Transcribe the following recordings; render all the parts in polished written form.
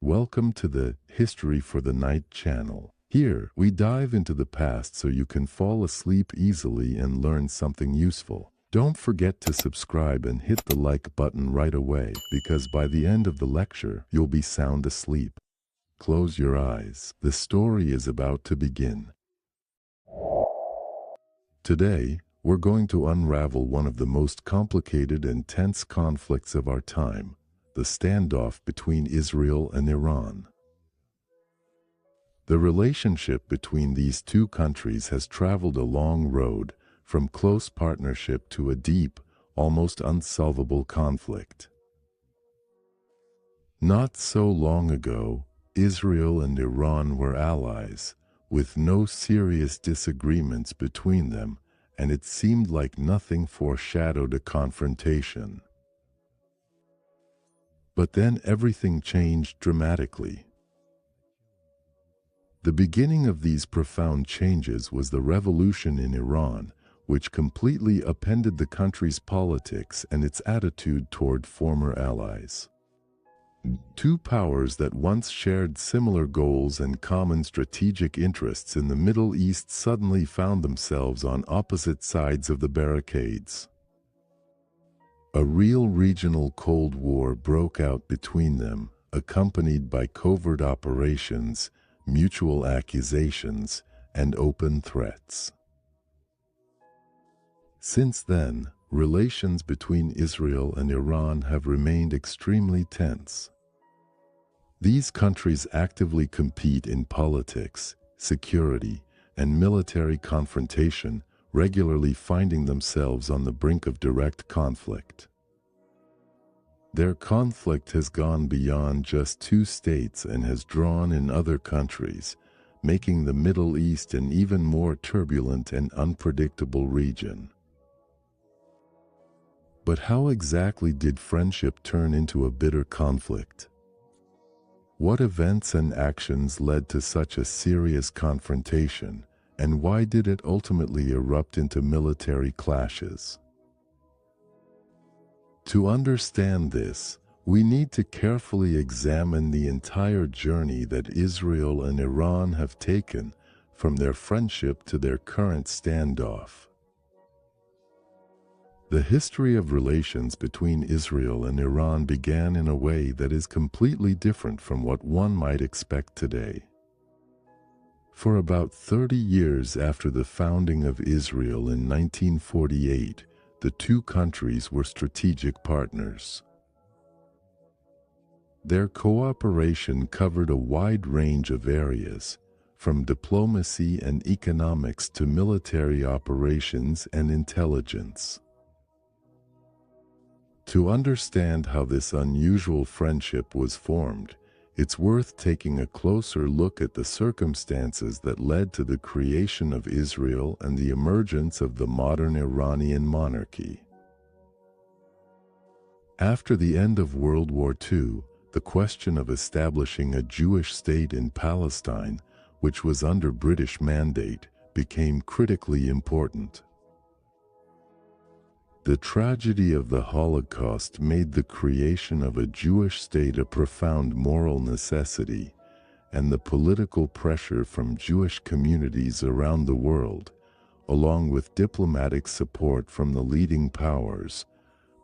Welcome to the History for the Night channel. Here, we dive into the past so you can fall asleep easily and learn something useful. Don't forget to subscribe and hit the like button right away, because by the end of the lecture, you'll be sound asleep. Close your eyes. The story is about to begin. Today, we're going to unravel one of the most complicated and tense conflicts of our time, the standoff between Israel and Iran. The relationship between these two countries has traveled a long road, from close partnership to a deep, almost unsolvable conflict. Not so long ago, Israel and Iran were allies, with no serious disagreements between them, and it seemed like nothing foreshadowed a confrontation. But then everything changed dramatically. The beginning of these profound changes was the revolution in Iran, which completely upended the country's politics and its attitude toward former allies. Two powers that once shared similar goals and common strategic interests in the Middle East suddenly found themselves on opposite sides of the barricades. A real regional Cold War broke out between them, accompanied by covert operations, mutual accusations, and open threats. Since then, relations between Israel and Iran have remained extremely tense. These countries actively compete in politics, security, and military confrontation, regularly finding themselves on the brink of direct conflict. Their conflict has gone beyond just two states and has drawn in other countries, making the Middle East an even more turbulent and unpredictable region. But how exactly did friendship turn into a bitter conflict? What events and actions led to such a serious confrontation, and why did it ultimately erupt into military clashes? To understand this, we need to carefully examine the entire journey that Israel and Iran have taken, from their friendship to their current standoff. The history of relations between Israel and Iran began in a way that is completely different from what one might expect today. For about 30 years after the founding of Israel in 1948, the two countries were strategic partners. Their cooperation covered a wide range of areas, from diplomacy and economics to military operations and intelligence. To understand how this unusual friendship was formed, it's worth taking a closer look at the circumstances that led to the creation of Israel and the emergence of the modern Iranian monarchy. After the end of World War II, the question of establishing a Jewish state in Palestine, which was under British mandate, became critically important. The tragedy of the Holocaust made the creation of a Jewish state a profound moral necessity, and the political pressure from Jewish communities around the world, along with diplomatic support from the leading powers,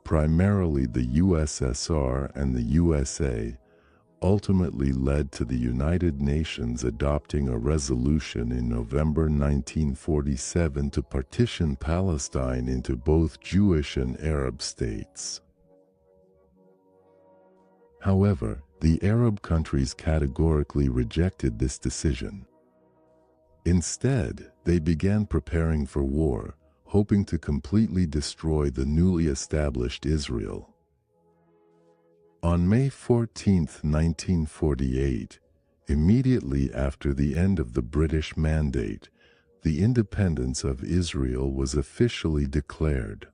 primarily the USSR and the USA, ultimately led to the United Nations adopting a resolution in November 1947 to partition Palestine into both Jewish and Arab states. However, the Arab countries categorically rejected this decision. Instead, they began preparing for war, hoping to completely destroy the newly established Israel. On May 14, 1948, immediately after the end of the British Mandate, the independence of Israel was officially declared.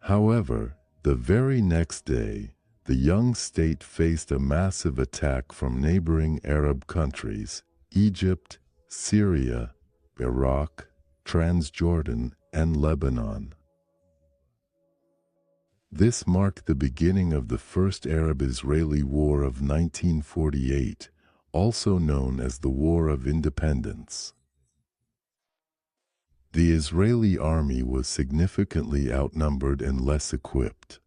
However, the very next day, the young state faced a massive attack from neighboring Arab countries, Egypt, Syria, Iraq, Transjordan, and Lebanon. This marked the beginning of the First Arab-Israeli War of 1948, also known as the War of Independence. The Israeli army was significantly outnumbered and less equipped.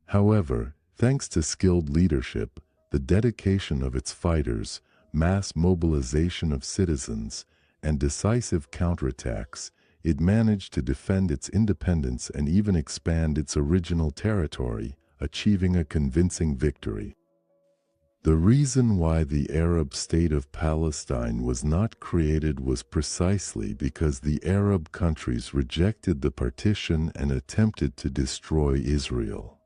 However, thanks to skilled leadership, the dedication of its fighters, mass mobilization of citizens, and decisive counterattacks, it managed to defend its independence and even expand its original territory, achieving a convincing victory. The reason why the Arab state of Palestine was not created was precisely because the Arab countries rejected the partition and attempted to destroy Israel.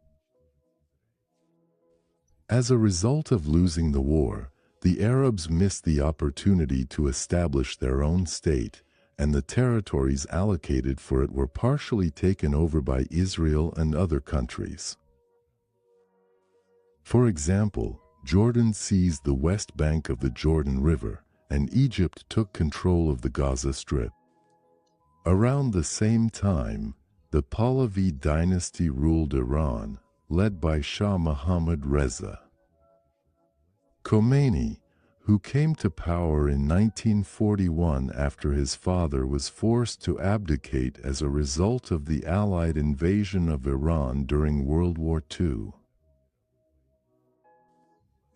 As a result of losing the war, the Arabs missed the opportunity to establish their own state, and the territories allocated for it were partially taken over by Israel and other countries. For example, Jordan seized the west bank of the Jordan River, and Egypt took control of the Gaza Strip. Around the same time, the Pahlavi dynasty ruled Iran, led by Shah Mohammad Reza. Khomeini, who came to power in 1941 after his father was forced to abdicate as a result of the Allied invasion of Iran during World War II.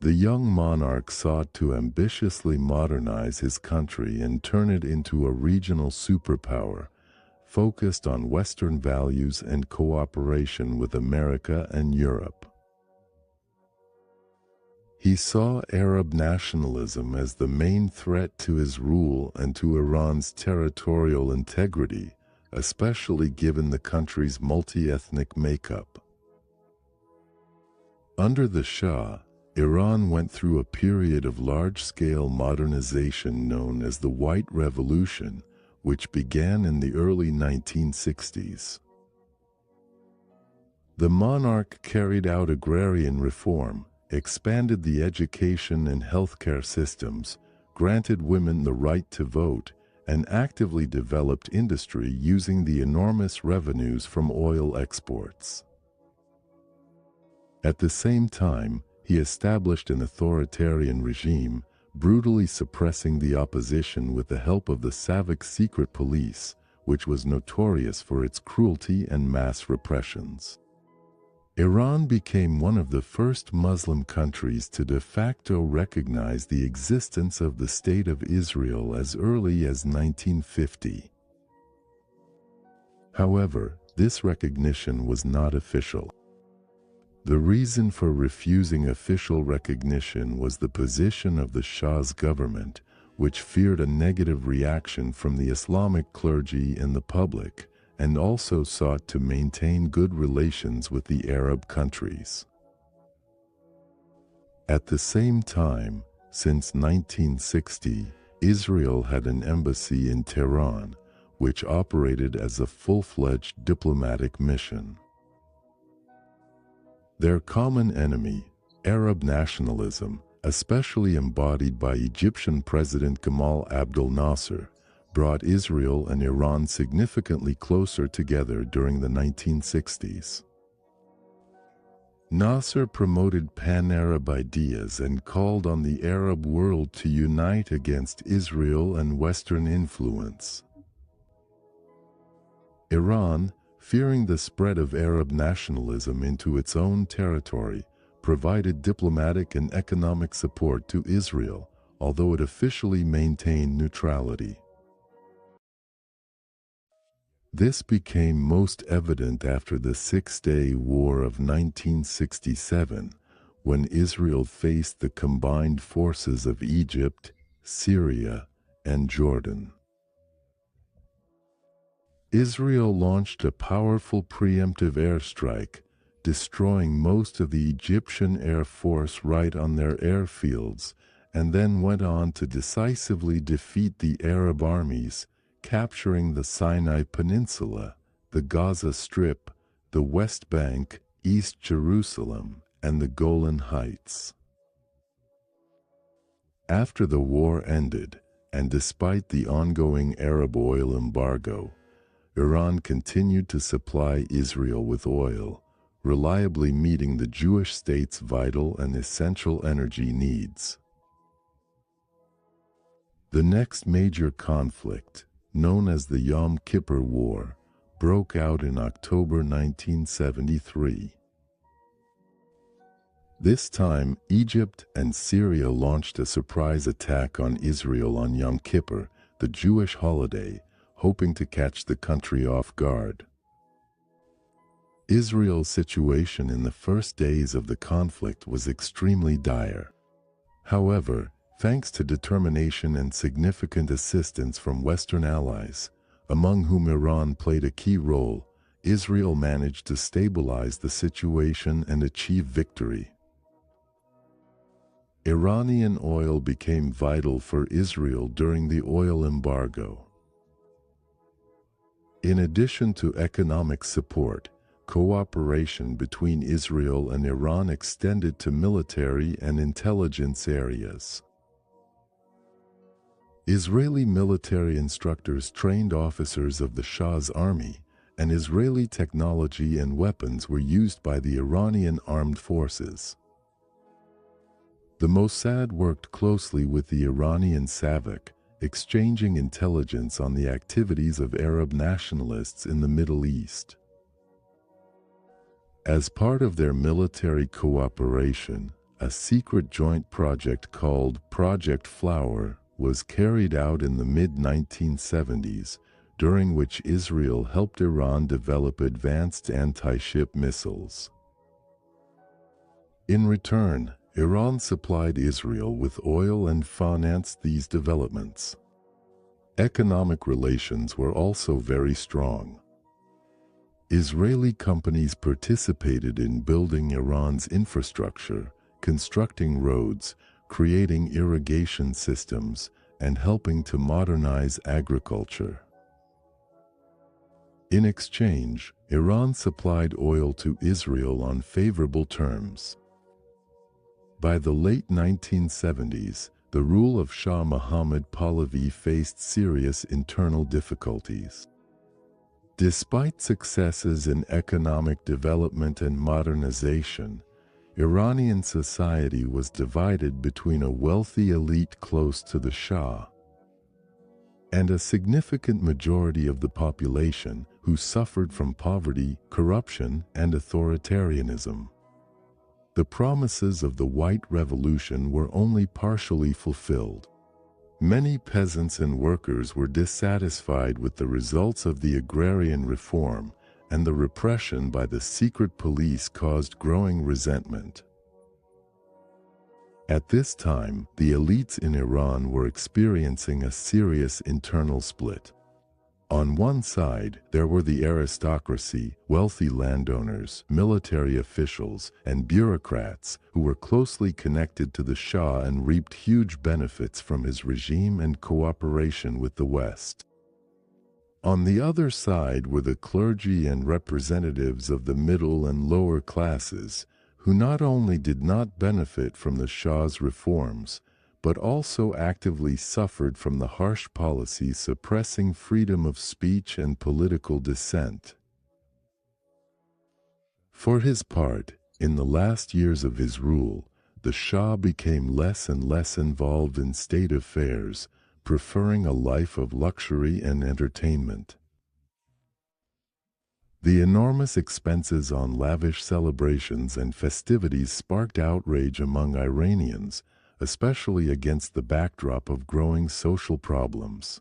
The young monarch sought to ambitiously modernize his country and turn it into a regional superpower, focused on Western values and cooperation with America and Europe. He saw Arab nationalism as the main threat to his rule and to Iran's territorial integrity, especially given the country's multi-ethnic makeup. Under the Shah, Iran went through a period of large-scale modernization known as the White Revolution, which began in the early 1960s. The monarch carried out agrarian reform, expanded the education and healthcare systems, granted women the right to vote, and actively developed industry using the enormous revenues from oil exports. At the same time, he established an authoritarian regime, brutally suppressing the opposition with the help of the Savak secret police, which was notorious for its cruelty and mass repressions. Iran became one of the first Muslim countries to de facto recognize the existence of the State of Israel as early as 1950. However, this recognition was not official. The reason for refusing official recognition was the position of the Shah's government, which feared a negative reaction from the Islamic clergy and the public, and also sought to maintain good relations with the Arab countries. At the same time, since 1960, Israel had an embassy in Tehran, which operated as a full-fledged diplomatic mission. Their common enemy, Arab nationalism, especially embodied by Egyptian President Gamal Abdel Nasser, brought Israel and Iran significantly closer together during the 1960s. Nasser promoted pan-Arab ideas and called on the Arab world to unite against Israel and Western influence. Iran, fearing the spread of Arab nationalism into its own territory, provided diplomatic and economic support to Israel, although it officially maintained neutrality. This became most evident after the Six-Day War of 1967, when Israel faced the combined forces of Egypt, Syria, and Jordan. Israel launched a powerful preemptive airstrike, destroying most of the Egyptian Air Force right on their airfields, and then went on to decisively defeat the Arab armies, capturing the Sinai Peninsula, the Gaza Strip, the West Bank, East Jerusalem, and the Golan Heights. After the war ended, and despite the ongoing Arab oil embargo, Iran continued to supply Israel with oil, reliably meeting the Jewish state's vital and essential energy needs. The next major conflict, known as the Yom Kippur War, broke out in October 1973. This time, Egypt and Syria launched a surprise attack on Israel on Yom Kippur, the Jewish holiday, hoping to catch the country off guard. Israel's situation in the first days of the conflict was extremely dire. However, thanks to determination and significant assistance from Western allies, among whom Iran played a key role, Israel managed to stabilize the situation and achieve victory. Iranian oil became vital for Israel during the oil embargo. In addition to economic support, cooperation between Israel and Iran extended to military and intelligence areas. Israeli military instructors trained officers of the Shah's army, and Israeli technology and weapons were used by the Iranian armed forces. The Mossad worked closely with the Iranian Savak, exchanging intelligence on the activities of Arab nationalists in the Middle East. As part of their military cooperation, a secret joint project called Project Flower was carried out in the mid-1970s, during which Israel helped Iran develop advanced anti-ship missiles. In return, Iran supplied Israel with oil and financed these developments. Economic relations were also very strong. Israeli companies participated in building Iran's infrastructure, constructing roads, creating irrigation systems, and helping to modernize agriculture. In exchange, Iran supplied oil to Israel on favorable terms. By the late 1970s, the rule of Shah Mohammad Pahlavi faced serious internal difficulties. Despite successes in economic development and modernization, Iranian society was divided between a wealthy elite close to the Shah and a significant majority of the population who suffered from poverty, corruption, and authoritarianism. The promises of the White Revolution were only partially fulfilled. Many peasants and workers were dissatisfied with the results of the agrarian reform, and the repression by the secret police caused growing resentment. At this time, the elites in Iran were experiencing a serious internal split. On one side, there were the aristocracy, wealthy landowners, military officials, and bureaucrats who were closely connected to the Shah and reaped huge benefits from his regime and cooperation with the West. On the other side were the clergy and representatives of the middle and lower classes, who not only did not benefit from the Shah's reforms, but also actively suffered from the harsh policies suppressing freedom of speech and political dissent. For his part, in the last years of his rule, the Shah became less and less involved in state affairs, preferring a life of luxury and entertainment. The enormous expenses on lavish celebrations and festivities sparked outrage among Iranians, especially against the backdrop of growing social problems.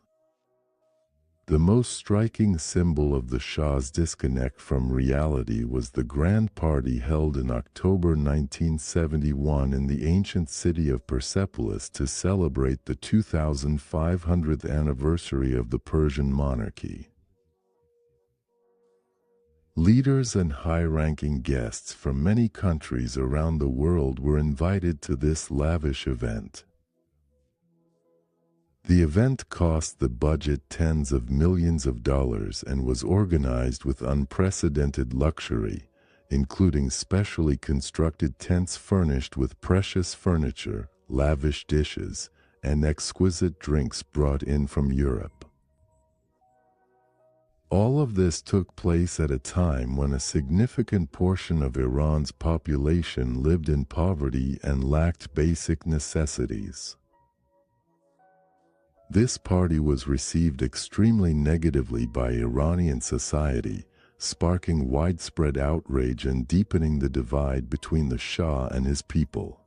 The most striking symbol of the Shah's disconnect from reality was the grand party held in October 1971 in the ancient city of Persepolis to celebrate the 2500th anniversary of the Persian monarchy. Leaders and high-ranking guests from many countries around the world were invited to this lavish event. The event cost the budget tens of millions of dollars and was organized with unprecedented luxury, including specially constructed tents furnished with precious furniture, lavish dishes, and exquisite drinks brought in from Europe. All of this took place at a time when a significant portion of Iran's population lived in poverty and lacked basic necessities. This party was received extremely negatively by Iranian society, sparking widespread outrage and deepening the divide between the Shah and his people.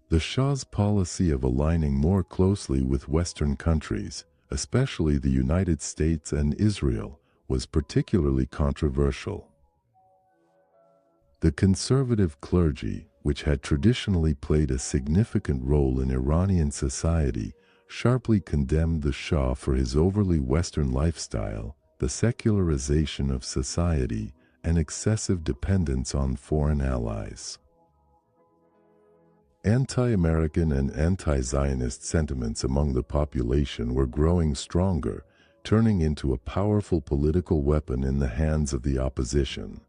The Shah's policy of aligning more closely with Western countries, especially the United States and Israel, was particularly controversial. The conservative clergy, which had traditionally played a significant role in Iranian society, sharply condemned the Shah for his overly Western lifestyle, the secularization of society, and excessive dependence on foreign allies. Anti-American and anti-Zionist sentiments among the population were growing stronger, turning into a powerful political weapon in the hands of the opposition.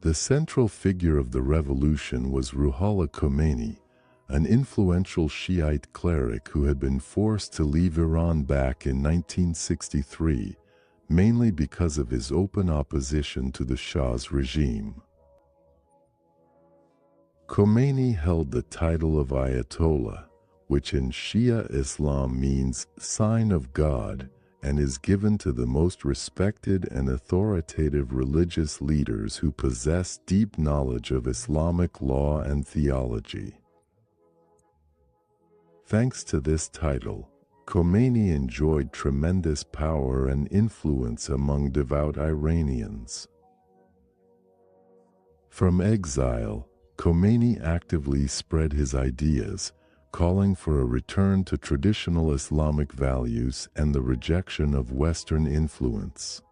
The central figure of the revolution was Ruhollah Khomeini, an influential Shiite cleric who had been forced to leave Iran back in 1963, mainly because of his open opposition to the Shah's regime. Khomeini held the title of Ayatollah, which in Shia Islam means sign of God, and is given to the most respected and authoritative religious leaders who possess deep knowledge of Islamic law and theology. Thanks to this title, Khomeini enjoyed tremendous power and influence among devout Iranians. From exile, Khomeini actively spread his ideas, calling for a return to traditional Islamic values and the rejection of Western influence.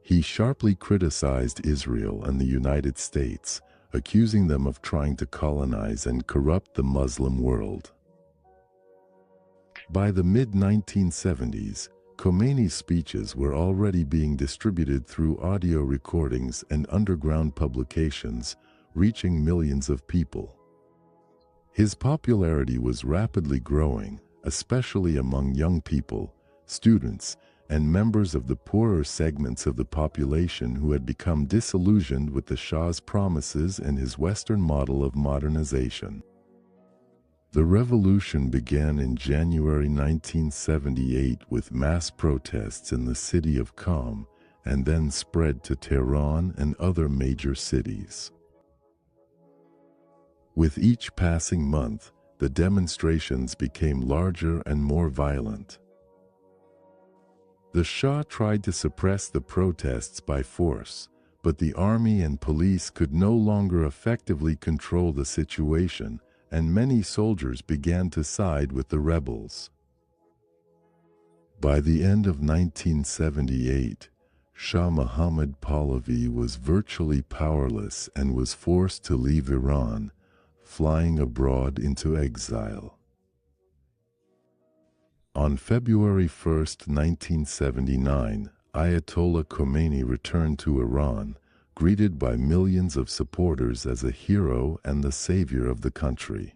He sharply criticized Israel and the United States, accusing them of trying to colonize and corrupt the Muslim world. By the mid-1970s, Khomeini's speeches were already being distributed through audio recordings and underground publications, reaching millions of people. His popularity was rapidly growing, especially among young people, students, and members of the poorer segments of the population who had become disillusioned with the Shah's promises and his Western model of modernization. The revolution began in January 1978 with mass protests in the city of Qom, and then spread to Tehran and other major cities. With each passing month, the demonstrations became larger and more violent. The Shah tried to suppress the protests by force, but the army and police could no longer effectively control the situation, and many soldiers began to side with the rebels. By the end of 1978, Shah Mohammad Pahlavi was virtually powerless and was forced to leave Iran, flying abroad into exile. On February 1, 1979, Ayatollah Khomeini returned to Iran, greeted by millions of supporters as a hero and the savior of the country.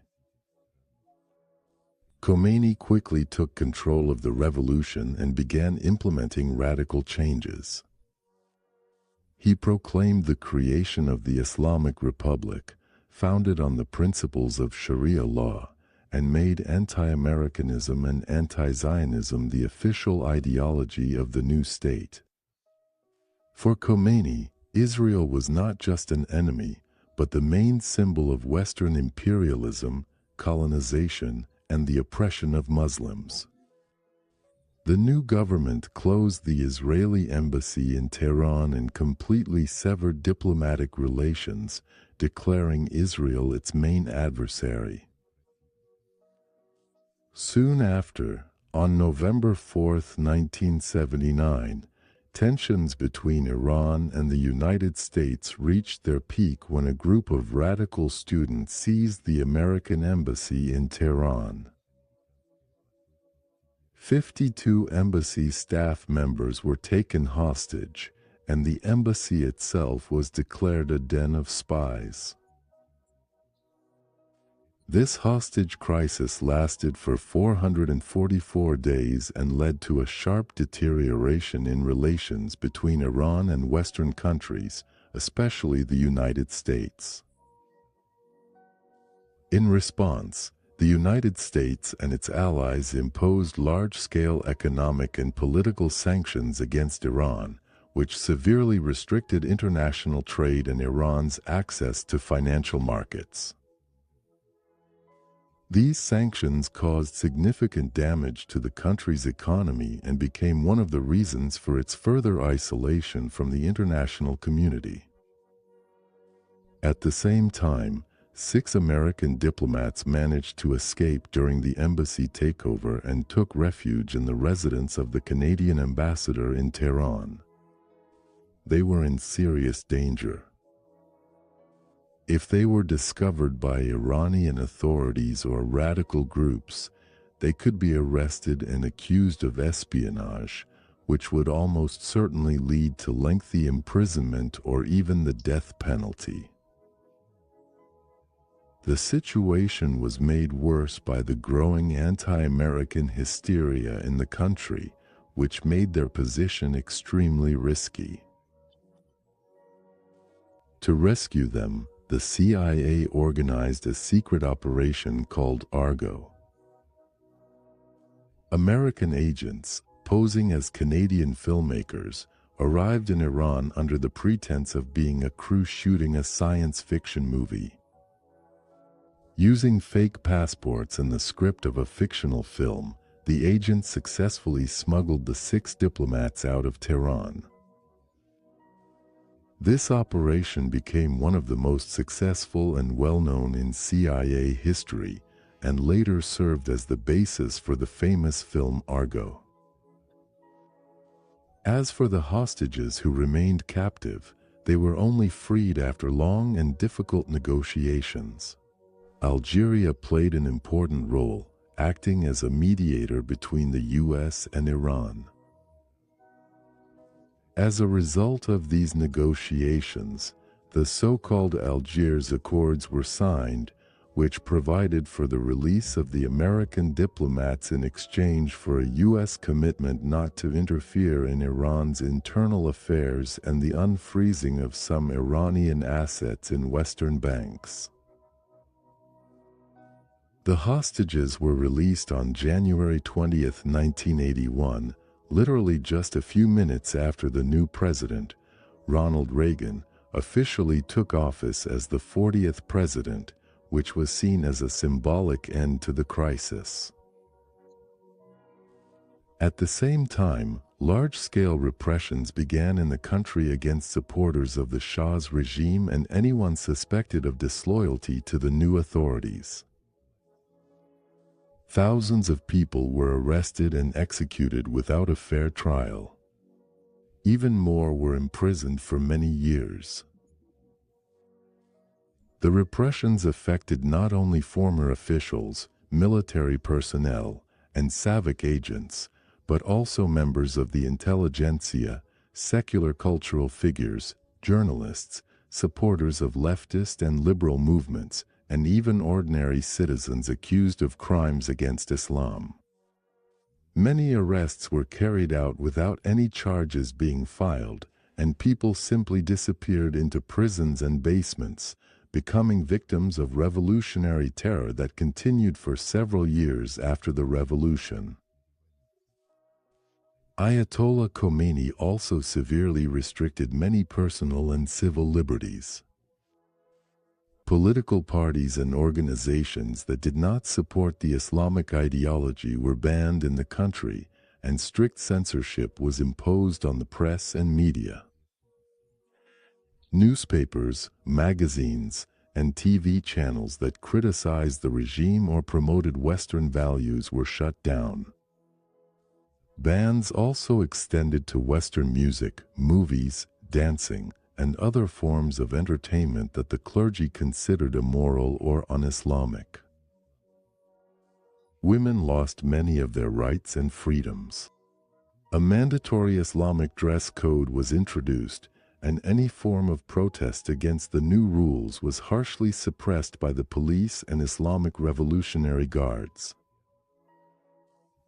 Khomeini quickly took control of the revolution and began implementing radical changes. He proclaimed the creation of the Islamic Republic, founded on the principles of Sharia law, and made anti-Americanism and anti-Zionism the official ideology of the new state. For Khomeini, Israel was not just an enemy, but the main symbol of Western imperialism, colonization, and the oppression of Muslims. The new government closed the Israeli embassy in Tehran and completely severed diplomatic relations, declaring Israel its main adversary. Soon after, on November 4, 1979, tensions between Iran and the United States reached their peak when a group of radical students seized the American embassy in Tehran. 52 embassy staff members were taken hostage, and the embassy itself was declared a den of spies. This hostage crisis lasted for 444 days and led to a sharp deterioration in relations between Iran and Western countries, especially the United States. In response, the United States and its allies imposed large-scale economic and political sanctions against Iran, which severely restricted international trade and Iran's access to financial markets. These sanctions caused significant damage to the country's economy and became one of the reasons for its further isolation from the international community. At the same time, 6 American diplomats managed to escape during the embassy takeover and took refuge in the residence of the Canadian ambassador in Tehran. They were in serious danger. If they were discovered by Iranian authorities or radical groups, they could be arrested and accused of espionage, which would almost certainly lead to lengthy imprisonment or even the death penalty. The situation was made worse by the growing anti-American hysteria in the country, which made their position extremely risky. To rescue them, the CIA organized a secret operation called Argo. American agents, posing as Canadian filmmakers, arrived in Iran under the pretense of being a crew shooting a science fiction movie. Using fake passports and the script of a fictional film, the agents successfully smuggled the 6 diplomats out of Tehran. This operation became one of the most successful and well-known in CIA history, and later served as the basis for the famous film Argo. As for the hostages who remained captive, they were only freed after long and difficult negotiations. Algeria played an important role, acting as a mediator between the US and Iran. As a result of these negotiations, the so-called Algiers Accords were signed, which provided for the release of the American diplomats in exchange for a US commitment not to interfere in Iran's internal affairs and the unfreezing of some Iranian assets in Western banks. The hostages were released on January 20, 1981, literally just a few minutes after the new president, Ronald Reagan, officially took office as the 40th president, which was seen as a symbolic end to the crisis. At the same time, large-scale repressions began in the country against supporters of the Shah's regime and anyone suspected of disloyalty to the new authorities. Thousands of people were arrested and executed without a fair trial. Even more were imprisoned for many years. The repressions affected not only former officials, military personnel, and civic agents, but also members of the intelligentsia, secular cultural figures, journalists, supporters of leftist and liberal movements, and even ordinary citizens accused of crimes against Islam. Many arrests were carried out without any charges being filed, and people simply disappeared into prisons and basements, becoming victims of revolutionary terror that continued for several years after the revolution. Ayatollah Khomeini also severely restricted many personal and civil liberties. Political parties and organizations that did not support the Islamic ideology were banned in the country, and strict censorship was imposed on the press and media. Newspapers, magazines, and TV channels that criticized the regime or promoted Western values were shut down. Bans also extended to Western music, movies, dancing, and other forms of entertainment that the clergy considered immoral or un-Islamic. Women lost many of their rights and freedoms. A mandatory Islamic dress code was introduced, and any form of protest against the new rules was harshly suppressed by the police and Islamic Revolutionary Guards.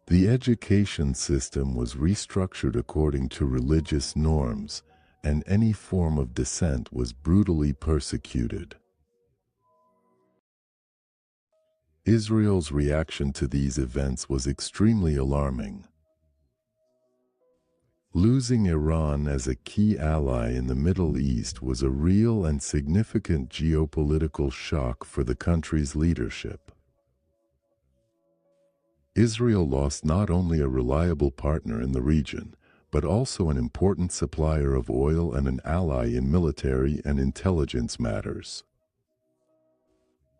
The education system was restructured according to religious norms, and any form of dissent was brutally persecuted. Israel's reaction to these events was extremely alarming. Losing Iran as a key ally in the Middle East was a real and significant geopolitical shock for the country's leadership. Israel lost not only a reliable partner in the region, but also an important supplier of oil and an ally in military and intelligence matters.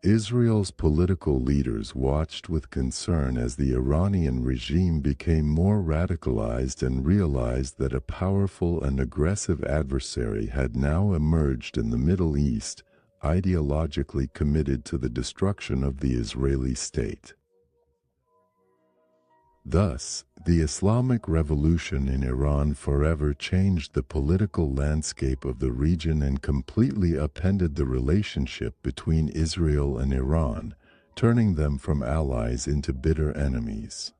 Israel's political leaders watched with concern as the Iranian regime became more radicalized and realized that a powerful and aggressive adversary had now emerged in the Middle East, ideologically committed to the destruction of the Israeli state. Thus, the Islamic Revolution in Iran forever changed the political landscape of the region and completely upended the relationship between Israel and Iran, turning them from allies into bitter enemies.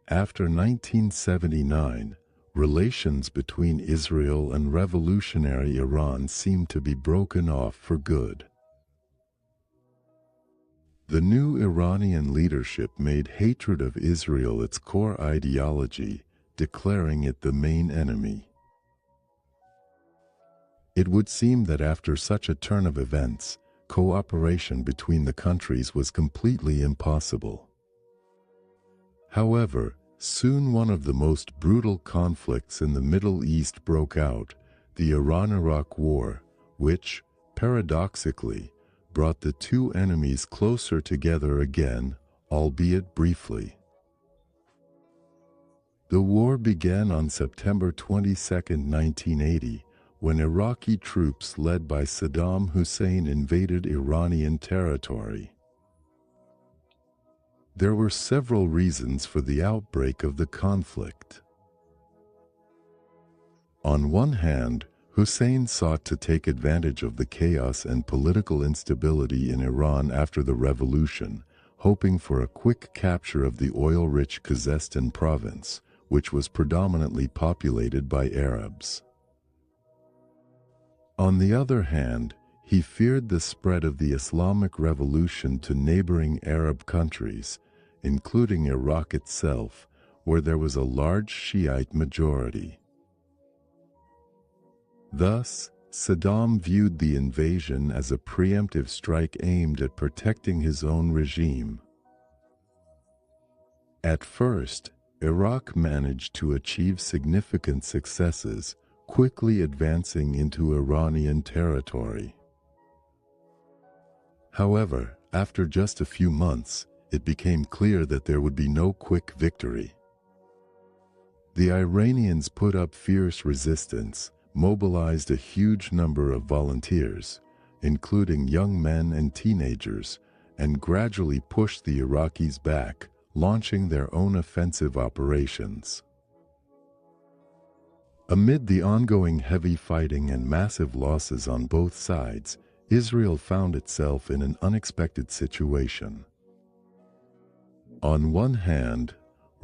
After 1979, relations between Israel and revolutionary Iran seemed to be broken off for good. The new Iranian leadership made hatred of Israel its core ideology, declaring it the main enemy. It would seem that after such a turn of events, cooperation between the countries was completely impossible. However, soon one of the most brutal conflicts in the Middle East broke out, the Iran-Iraq War, which, paradoxically, brought the two enemies closer together again, albeit briefly. The war began on September 22, 1980, when Iraqi troops led by Saddam Hussein invaded Iranian territory. There were several reasons for the outbreak of the conflict. On one hand, Hussein sought to take advantage of the chaos and political instability in Iran after the revolution, hoping for a quick capture of the oil-rich Khuzestan province, which was predominantly populated by Arabs. On the other hand, he feared the spread of the Islamic Revolution to neighboring Arab countries, including Iraq itself, where there was a large Shiite majority. Thus, Saddam viewed the invasion as a preemptive strike aimed at protecting his own regime. At first, Iraq managed to achieve significant successes, quickly advancing into Iranian territory. However, after just a few months, it became clear that there would be no quick victory. The Iranians put up fierce resistance, mobilized a huge number of volunteers, including young men and teenagers, and gradually pushed the Iraqis back, launching their own offensive operations. Amid the ongoing heavy fighting and massive losses on both sides, Israel found itself in an unexpected situation. On one hand,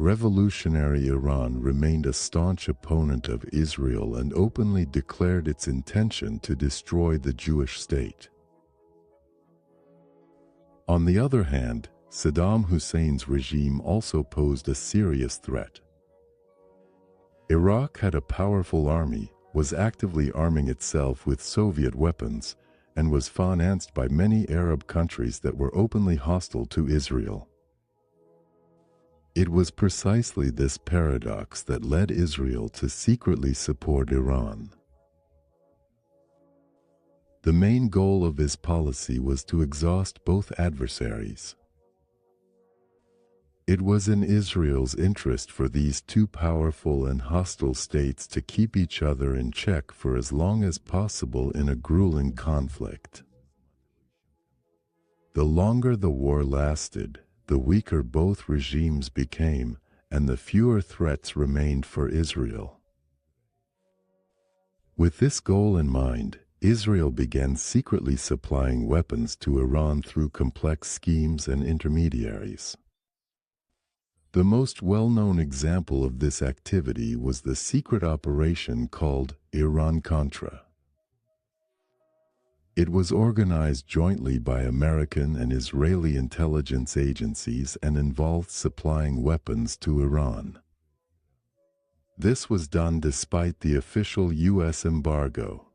revolutionary Iran remained a staunch opponent of Israel and openly declared its intention to destroy the Jewish state. On the other hand, Saddam Hussein's regime also posed a serious threat. Iraq had a powerful army, was actively arming itself with Soviet weapons, and was financed by many Arab countries that were openly hostile to Israel. It was precisely this paradox that led Israel to secretly support Iran. The main goal of his policy was to exhaust both adversaries. It was in Israel's interest for these two powerful and hostile states to keep each other in check for as long as possible in a grueling conflict. The longer the war lasted, the weaker both regimes became, and the fewer threats remained for Israel. With this goal in mind, Israel began secretly supplying weapons to Iran through complex schemes and intermediaries. The most well-known example of this activity was the secret operation called Iran-Contra. It was organized jointly by American and Israeli intelligence agencies and involved supplying weapons to Iran. This was done despite the official U.S. embargo.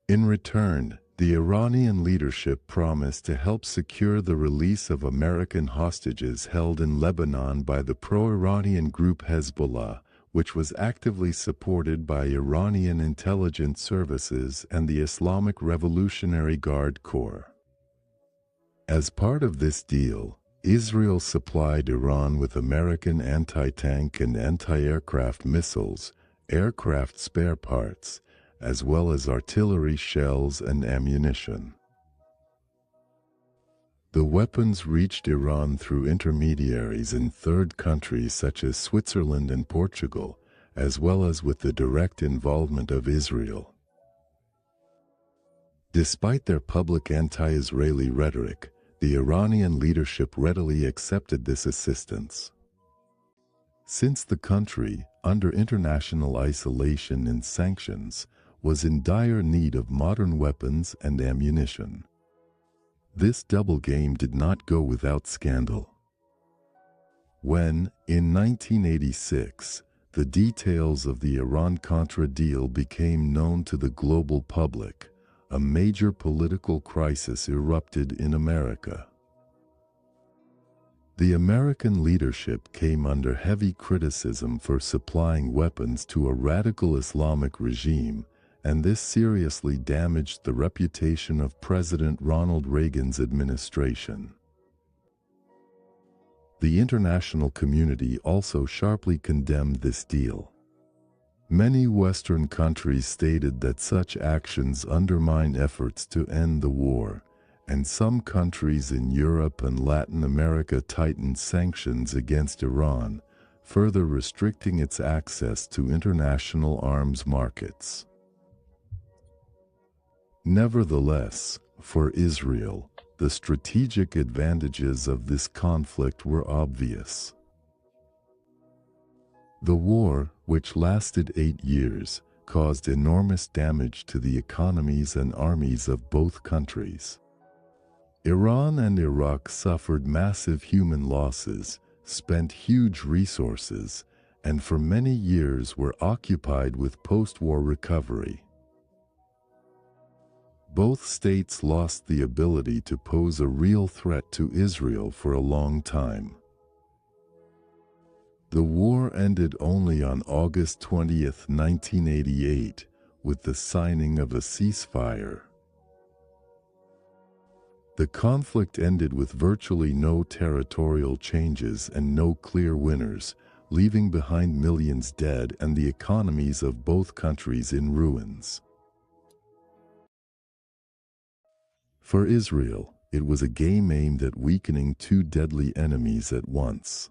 In return, the Iranian leadership promised to help secure the release of American hostages held in Lebanon by the pro-Iranian group Hezbollah, which was actively supported by Iranian intelligence services and the Islamic Revolutionary Guard Corps. As part of this deal, Israel supplied Iran with American anti-tank and anti-aircraft missiles, aircraft spare parts, as well as artillery shells and ammunition. The weapons reached Iran through intermediaries in third countries such as Switzerland and Portugal, as well as with the direct involvement of Israel. Despite their public anti-Israeli rhetoric, the Iranian leadership readily accepted this assistance. Since the country, under international isolation and sanctions, was in dire need of modern weapons and ammunition. This double game did not go without scandal. When, in 1986, the details of the Iran-Contra deal became known to the global public, a major political crisis erupted in America. The American leadership came under heavy criticism for supplying weapons to a radical Islamic regime, and this seriously damaged the reputation of President Ronald Reagan's administration. The international community also sharply condemned this deal. Many Western countries stated that such actions undermine efforts to end the war, and some countries in Europe and Latin America tightened sanctions against Iran, further restricting its access to international arms markets. Nevertheless, for Israel, the strategic advantages of this conflict were obvious. The war, which lasted 8 years, caused enormous damage to the economies and armies of both countries. Iran and Iraq suffered massive human losses, spent huge resources, and for many years were occupied with post-war recovery. Both states lost the ability to pose a real threat to Israel for a long time. The war ended only on August 20, 1988, with the signing of a ceasefire. The conflict ended with virtually no territorial changes and no clear winners, leaving behind millions dead and the economies of both countries in ruins. For Israel, it was a game aimed at weakening two deadly enemies at once.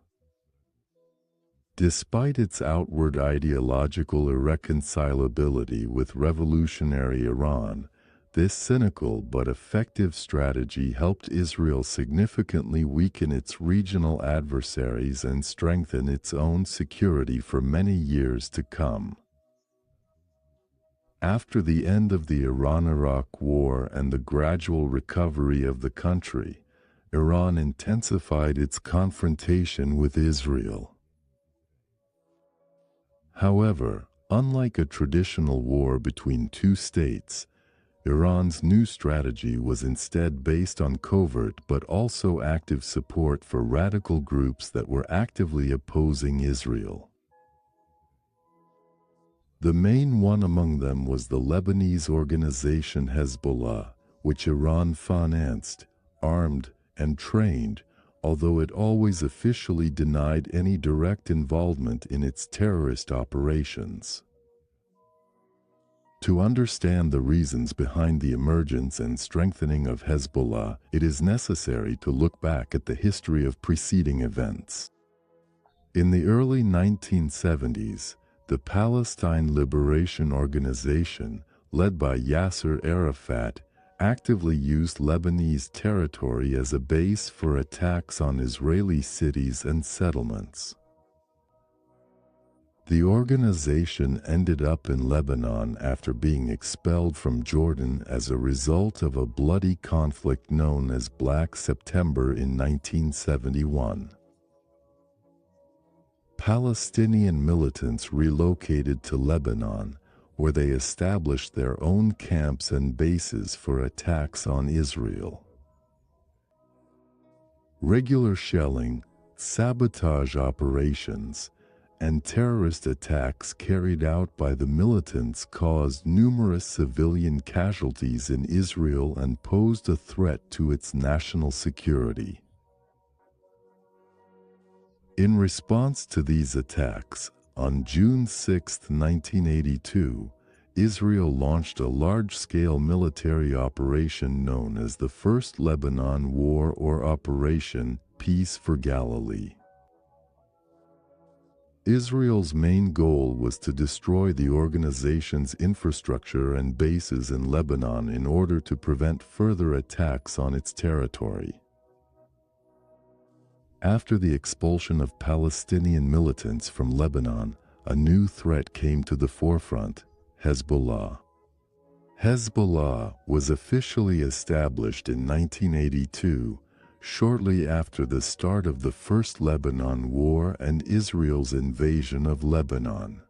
Despite its outward ideological irreconcilability with revolutionary Iran, this cynical but effective strategy helped Israel significantly weaken its regional adversaries and strengthen its own security for many years to come. After the end of the Iran-Iraq War and the gradual recovery of the country, Iran intensified its confrontation with Israel. However, unlike a traditional war between two states, Iran's new strategy was instead based on covert but also active support for radical groups that were actively opposing Israel. The main one among them was the Lebanese organization Hezbollah, which Iran financed, armed, and trained, although it always officially denied any direct involvement in its terrorist operations. To understand the reasons behind the emergence and strengthening of Hezbollah, it is necessary to look back at the history of preceding events. In the early 1970s, The Palestine Liberation Organization, led by Yasser Arafat, actively used Lebanese territory as a base for attacks on Israeli cities and settlements. The organization ended up in Lebanon after being expelled from Jordan as a result of a bloody conflict known as Black September in 1971. Palestinian militants relocated to Lebanon, where they established their own camps and bases for attacks on Israel. Regular shelling, sabotage operations, and terrorist attacks carried out by the militants caused numerous civilian casualties in Israel and posed a threat to its national security. In response to these attacks, on June 6, 1982, Israel launched a large-scale military operation known as the First Lebanon War or Operation Peace for Galilee. Israel's main goal was to destroy the organization's infrastructure and bases in Lebanon in order to prevent further attacks on its territory. After the expulsion of Palestinian militants from Lebanon, a new threat came to the forefront: Hezbollah. Hezbollah was officially established in 1982, shortly after the start of the First Lebanon War and Israel's invasion of Lebanon.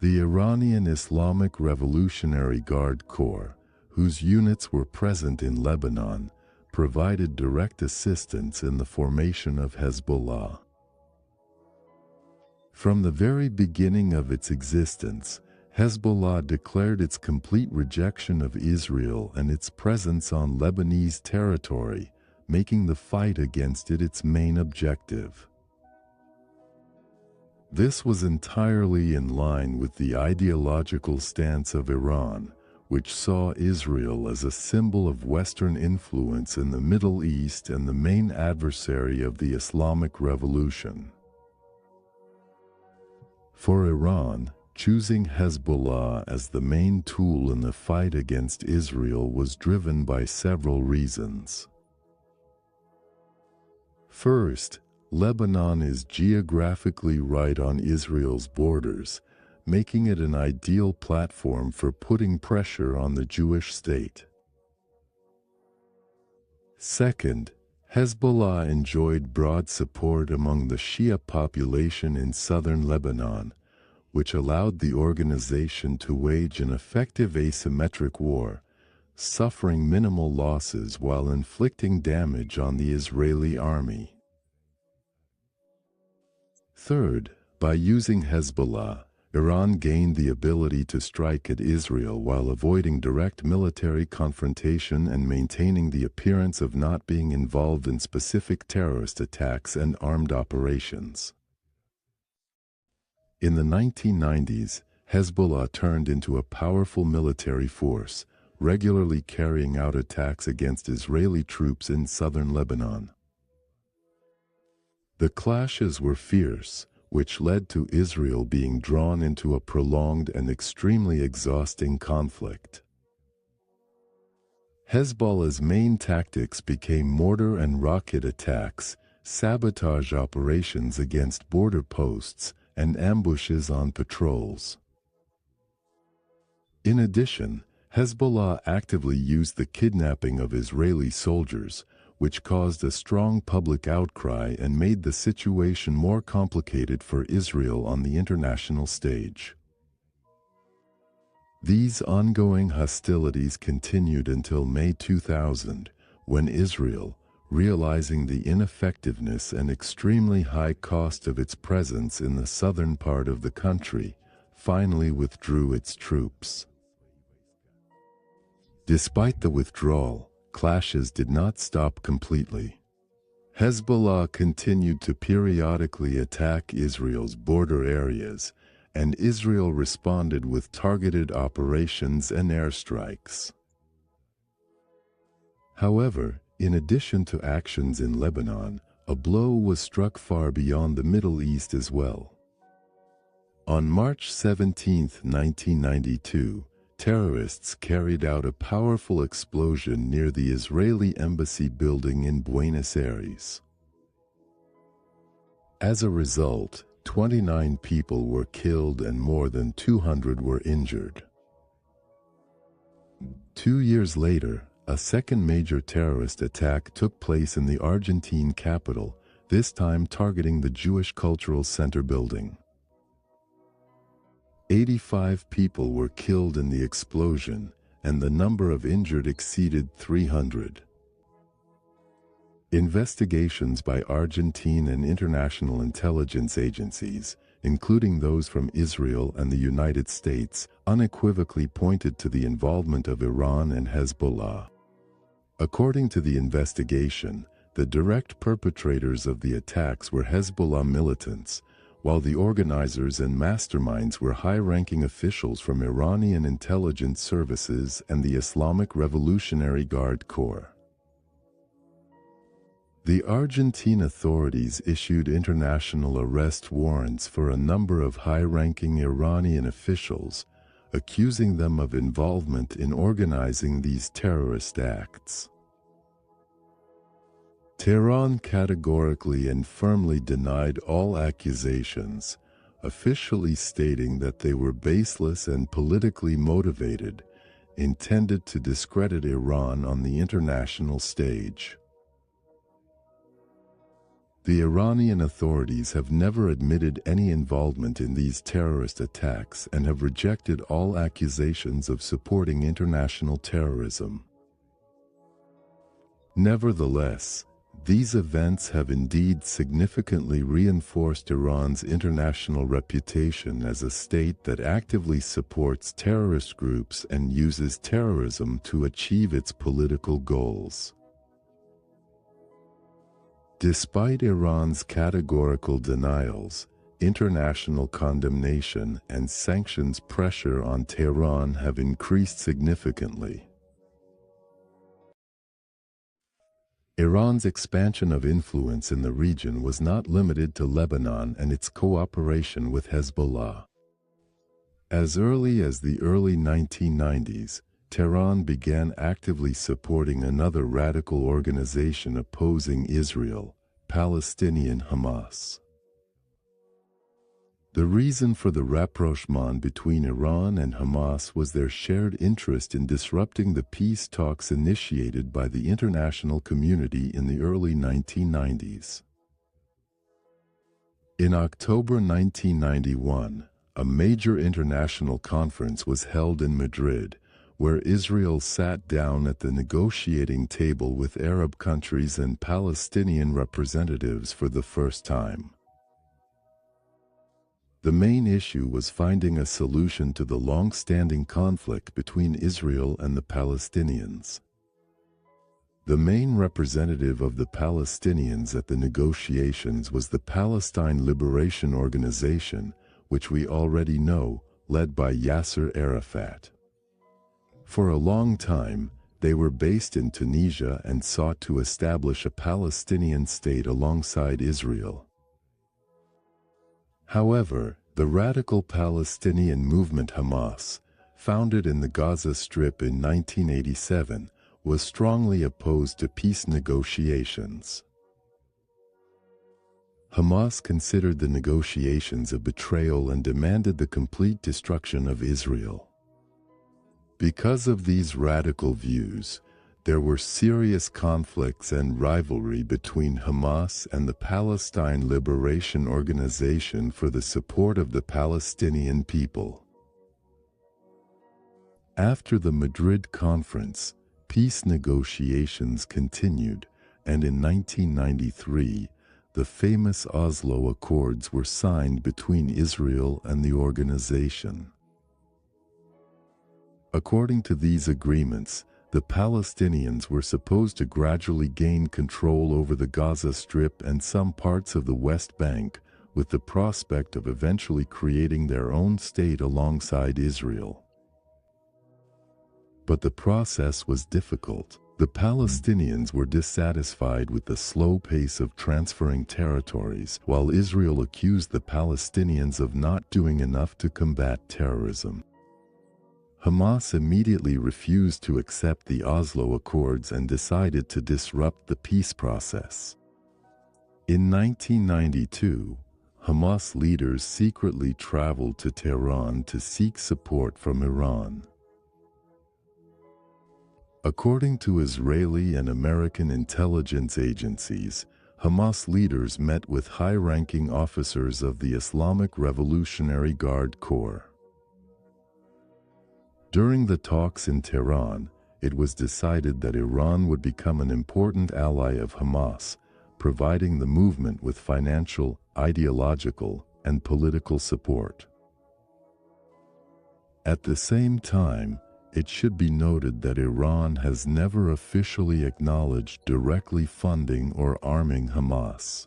The Iranian Islamic Revolutionary Guard Corps, whose units were present in Lebanon, provided direct assistance in the formation of Hezbollah. From the very beginning of its existence, Hezbollah declared its complete rejection of Israel and its presence on Lebanese territory, making the fight against it its main objective. This was entirely in line with the ideological stance of Iran, which saw Israel as a symbol of Western influence in the Middle East and the main adversary of the Islamic Revolution. For Iran, choosing Hezbollah as the main tool in the fight against Israel was driven by several reasons. First, Lebanon is geographically right on Israel's borders, making it an ideal platform for putting pressure on the Jewish state. Second, Hezbollah enjoyed broad support among the Shia population in southern Lebanon, which allowed the organization to wage an effective asymmetric war, suffering minimal losses while inflicting damage on the Israeli army. Third, by using Hezbollah, Iran gained the ability to strike at Israel while avoiding direct military confrontation and maintaining the appearance of not being involved in specific terrorist attacks and armed operations. In the 1990s, Hezbollah turned into a powerful military force, regularly carrying out attacks against Israeli troops in southern Lebanon. The clashes were fierce, which led to Israel being drawn into a prolonged and extremely exhausting conflict. Hezbollah's main tactics became mortar and rocket attacks, sabotage operations against border posts, and ambushes on patrols. In addition, Hezbollah actively used the kidnapping of Israeli soldiers, which caused a strong public outcry and made the situation more complicated for Israel on the international stage. These ongoing hostilities continued until May 2000, when Israel, realizing the ineffectiveness and extremely high cost of its presence in the southern part of the country, finally withdrew its troops. Despite the withdrawal, clashes did not stop completely. Hezbollah continued to periodically attack Israel's border areas, and Israel responded with targeted operations and airstrikes. However, in addition to actions in Lebanon, a blow was struck far beyond the Middle East as well. On March 17, 1992, terrorists carried out a powerful explosion near the Israeli embassy building in Buenos Aires. As a result, 29 people were killed and more than 200 were injured. 2 years later, a second major terrorist attack took place in the Argentine capital, this time targeting the Jewish Cultural Center building. 85 people were killed in the explosion, and the number of injured exceeded 300. Investigations by Argentine and international intelligence agencies, including those from Israel and the United States, unequivocally pointed to the involvement of Iran and Hezbollah. According to the investigation, the direct perpetrators of the attacks were Hezbollah militants, while the organizers and masterminds were high-ranking officials from Iranian intelligence services and the Islamic Revolutionary Guard Corps. The Argentine authorities issued international arrest warrants for a number of high-ranking Iranian officials, accusing them of involvement in organizing these terrorist acts. Tehran categorically and firmly denied all accusations, officially stating that they were baseless and politically motivated, intended to discredit Iran on the international stage. The Iranian authorities have never admitted any involvement in these terrorist attacks and have rejected all accusations of supporting international terrorism. Nevertheless, these events have indeed significantly reinforced Iran's international reputation as a state that actively supports terrorist groups and uses terrorism to achieve its political goals. Despite Iran's categorical denials, international condemnation and sanctions pressure on Tehran have increased significantly. Iran's expansion of influence in the region was not limited to Lebanon and its cooperation with Hezbollah. As early as the early 1990s, Tehran began actively supporting another radical organization opposing Israel, Palestinian Hamas. The reason for the rapprochement between Iran and Hamas was their shared interest in disrupting the peace talks initiated by the international community in the early 1990s. In October 1991, a major international conference was held in Madrid, where Israel sat down at the negotiating table with Arab countries and Palestinian representatives for the first time. The main issue was finding a solution to the long-standing conflict between Israel and the Palestinians. The main representative of the Palestinians at the negotiations was the Palestine Liberation Organization, which we already know, led by Yasser Arafat. For a long time, they were based in Tunisia and sought to establish a Palestinian state alongside Israel. However, the radical Palestinian movement Hamas, founded in the Gaza Strip in 1987, was strongly opposed to peace negotiations. Hamas considered the negotiations a betrayal and demanded the complete destruction of Israel. Because of these radical views, there were serious conflicts and rivalry between Hamas and the Palestine Liberation Organization for the support of the Palestinian people. After the Madrid conference, peace negotiations continued, and in 1993, the famous Oslo Accords were signed between Israel and the organization. According to these agreements, the Palestinians were supposed to gradually gain control over the Gaza Strip and some parts of the West Bank, with the prospect of eventually creating their own state alongside Israel. But the process was difficult. The Palestinians were dissatisfied with the slow pace of transferring territories, while Israel accused the Palestinians of not doing enough to combat terrorism. Hamas immediately refused to accept the Oslo Accords and decided to disrupt the peace process. In 1992, Hamas leaders secretly traveled to Tehran to seek support from Iran. According to Israeli and American intelligence agencies, Hamas leaders met with high-ranking officers of the Islamic Revolutionary Guard Corps. During the talks in Tehran, it was decided that Iran would become an important ally of Hamas, providing the movement with financial, ideological, and political support. At the same time, it should be noted that Iran has never officially acknowledged directly funding or arming Hamas.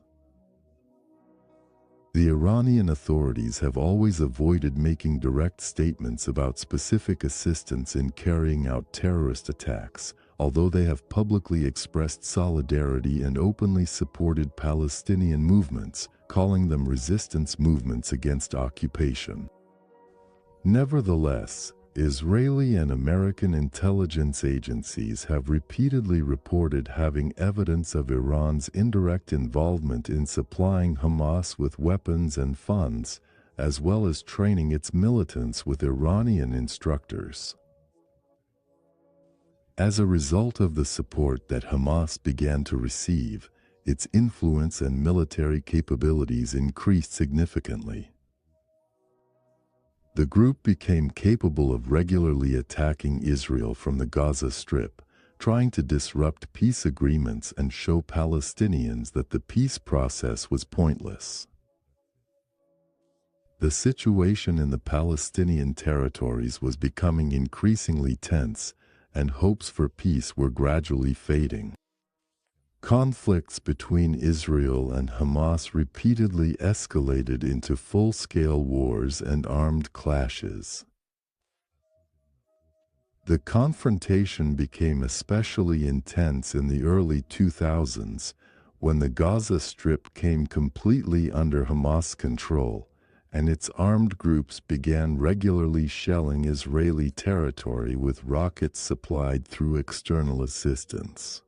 The Iranian authorities have always avoided making direct statements about specific assistance in carrying out terrorist attacks, although they have publicly expressed solidarity and openly supported Palestinian movements, calling them resistance movements against occupation. Nevertheless, Israeli and American intelligence agencies have repeatedly reported having evidence of Iran's indirect involvement in supplying Hamas with weapons and funds, as well as training its militants with Iranian instructors. As a result of the support that Hamas began to receive, its influence and military capabilities increased significantly. The group became capable of regularly attacking Israel from the Gaza Strip, trying to disrupt peace agreements and show Palestinians that the peace process was pointless. The situation in the Palestinian territories was becoming increasingly tense, and hopes for peace were gradually fading. Conflicts between Israel and Hamas repeatedly escalated into full-scale wars and armed clashes. The confrontation became especially intense in the early 2000s, when the Gaza Strip came completely under Hamas control, and its armed groups began regularly shelling Israeli territory with rockets supplied through external assistance.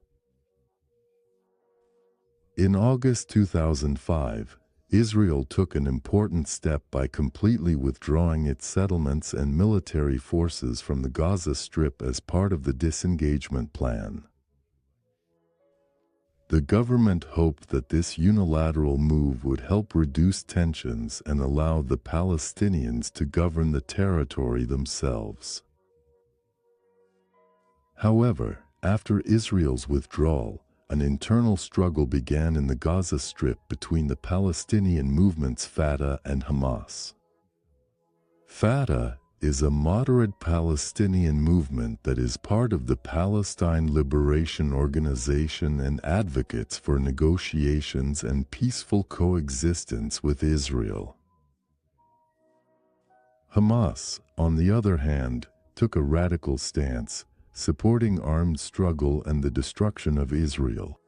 In August 2005, Israel took an important step by completely withdrawing its settlements and military forces from the Gaza Strip as part of the disengagement plan. The government hoped that this unilateral move would help reduce tensions and allow the Palestinians to govern the territory themselves. However, after Israel's withdrawal, an internal struggle began in the Gaza Strip between the Palestinian movements Fatah and Hamas. Fatah is a moderate Palestinian movement that is part of the Palestine Liberation Organization and advocates for negotiations and peaceful coexistence with Israel. Hamas, on the other hand, took a radical stance, supporting armed struggle and the destruction of Israel.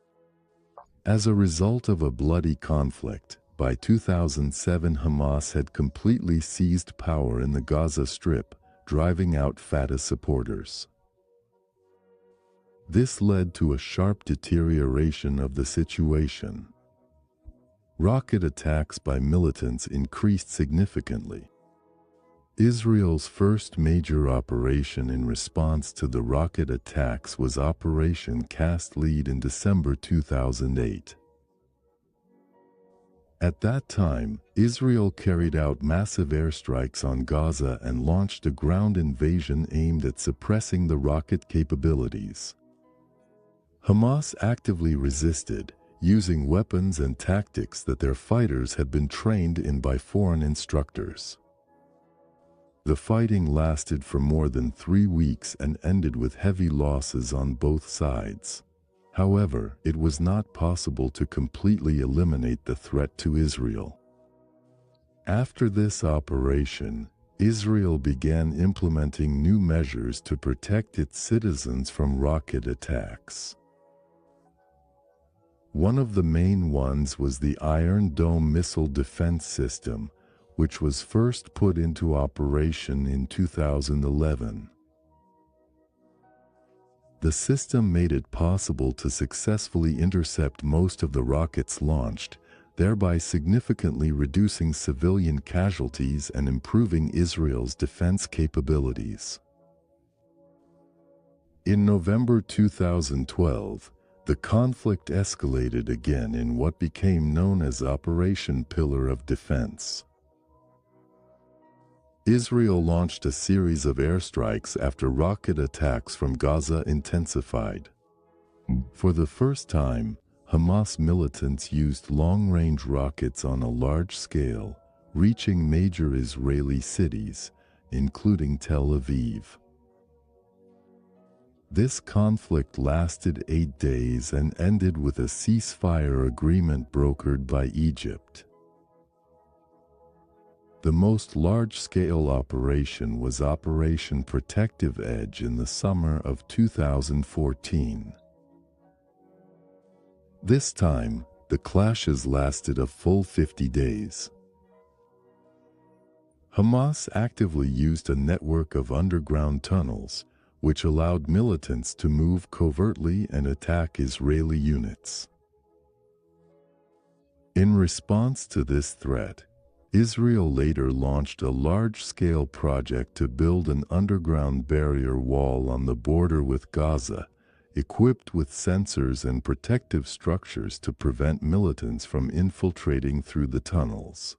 As a result of a bloody conflict, by 2007 Hamas had completely seized power in the Gaza Strip, driving out Fatah supporters. This led to a sharp deterioration of the situation. Rocket attacks by militants increased significantly. Israel's first major operation in response to the rocket attacks was Operation Cast Lead in December 2008. At that time, Israel carried out massive airstrikes on Gaza and launched a ground invasion aimed at suppressing the rocket capabilities. Hamas actively resisted, using weapons and tactics that their fighters had been trained in by foreign instructors. The fighting lasted for more than 3 weeks and ended with heavy losses on both sides. However, it was not possible to completely eliminate the threat to Israel. After this operation, Israel began implementing new measures to protect its citizens from rocket attacks. One of the main ones was the Iron Dome missile defense system, which was first put into operation in 2011. The system made it possible to successfully intercept most of the rockets launched, thereby significantly reducing civilian casualties and improving Israel's defense capabilities. In November 2012, the conflict escalated again in what became known as Operation Pillar of Defense. Israel launched a series of airstrikes after rocket attacks from Gaza intensified. For the first time, Hamas militants used long-range rockets on a large scale, reaching major Israeli cities, including Tel Aviv. This conflict lasted 8 days and ended with a ceasefire agreement brokered by Egypt. The most large-scale operation was Operation Protective Edge in the summer of 2014. This time, the clashes lasted a full 50 days. Hamas actively used a network of underground tunnels, which allowed militants to move covertly and attack Israeli units. In response to this threat, Israel later launched a large-scale project to build an underground barrier wall on the border with Gaza, equipped with sensors and protective structures to prevent militants from infiltrating through the tunnels.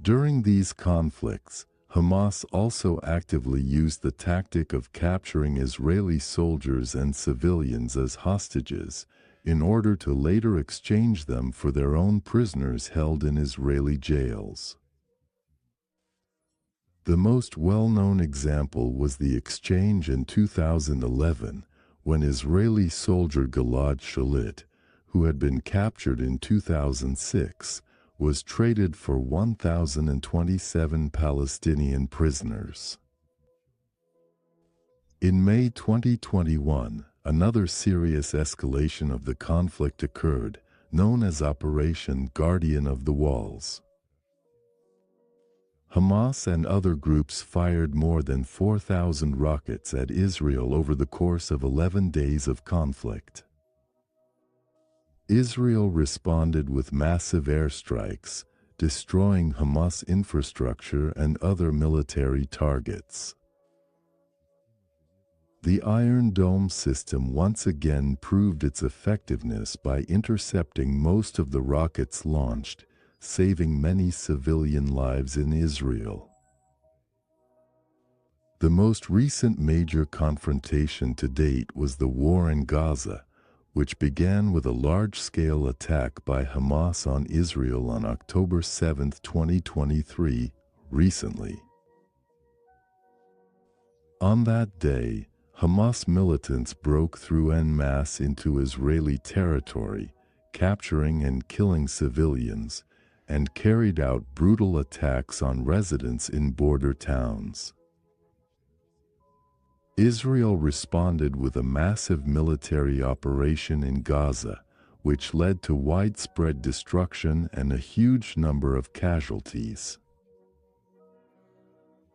During these conflicts, Hamas also actively used the tactic of capturing Israeli soldiers and civilians as hostages, in order to later exchange them for their own prisoners held in Israeli jails. The most well-known example was the exchange in 2011, when Israeli soldier Gilad Shalit, who had been captured in 2006, was traded for 1,027 Palestinian prisoners. In May 2021, another serious escalation of the conflict occurred, known as Operation Guardian of the Walls. Hamas and other groups fired more than 4,000 rockets at Israel over the course of 11 days of conflict. Israel responded with massive airstrikes, destroying Hamas infrastructure and other military targets. The Iron Dome system once again proved its effectiveness by intercepting most of the rockets launched, saving many civilian lives in Israel. The most recent major confrontation to date was the war in Gaza, which began with a large-scale attack by Hamas on Israel on October 7, 2023, recently. On that day, Hamas militants broke through en masse into Israeli territory, capturing and killing civilians, and carried out brutal attacks on residents in border towns. Israel responded with a massive military operation in Gaza, which led to widespread destruction and a huge number of casualties.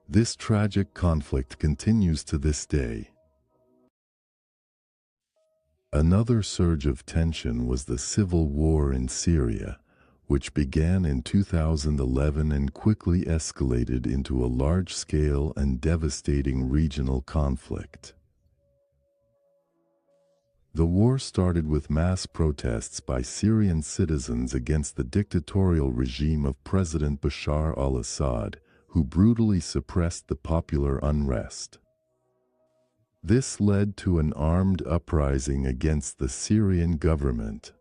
This tragic conflict continues to this day. Another surge of tension was the civil war in Syria, which began in 2011 and quickly escalated into a large-scale and devastating regional conflict. The war started with mass protests by Syrian citizens against the dictatorial regime of President Bashar al-Assad, who brutally suppressed the popular unrest. This led to an armed uprising against the Syrian government.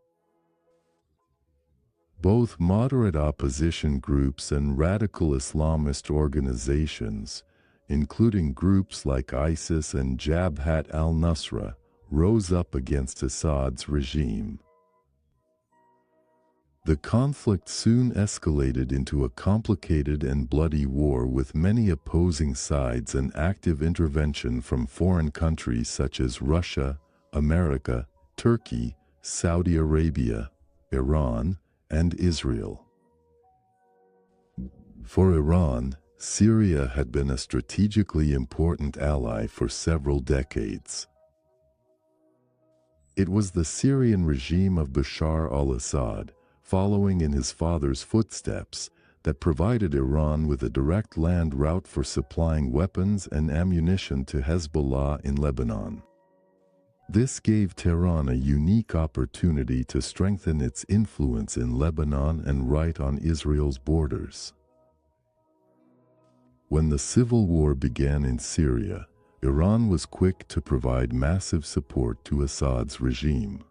Both moderate opposition groups and radical Islamist organizations, including groups like ISIS and Jabhat al-Nusra, rose up against Assad's regime. The conflict soon escalated into a complicated and bloody war with many opposing sides and active intervention from foreign countries such as Russia, America, Turkey, Saudi Arabia, Iran, and Israel. For Iran, Syria had been a strategically important ally for several decades. It was the Syrian regime of Bashar al-Assad, following in his father's footsteps, that provided Iran with a direct land route for supplying weapons and ammunition to Hezbollah in Lebanon. This gave Tehran a unique opportunity to strengthen its influence in Lebanon and right on Israel's borders. When the civil war began in Syria, Iran was quick to provide massive support to Assad's regime.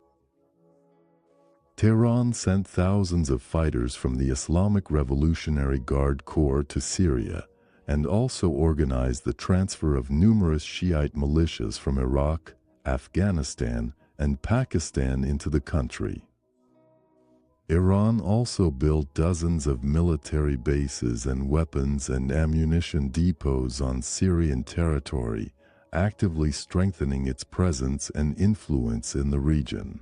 Tehran sent thousands of fighters from the Islamic Revolutionary Guard Corps to Syria, and also organized the transfer of numerous Shiite militias from Iraq, Afghanistan, and Pakistan into the country. Iran also built dozens of military bases and weapons and ammunition depots on Syrian territory, actively strengthening its presence and influence in the region.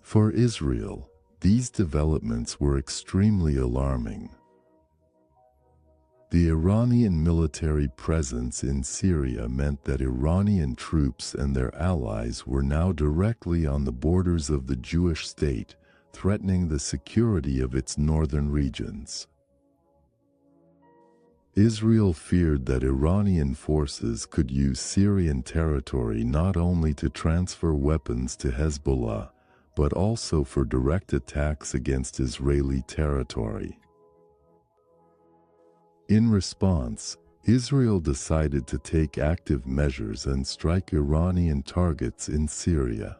For Israel, these developments were extremely alarming. The Iranian military presence in Syria meant that Iranian troops and their allies were now directly on the borders of the Jewish state, threatening the security of its northern regions. Israel feared that Iranian forces could use Syrian territory not only to transfer weapons to Hezbollah, but also for direct attacks against Israeli territory. In response, Israel decided to take active measures and strike Iranian targets in Syria.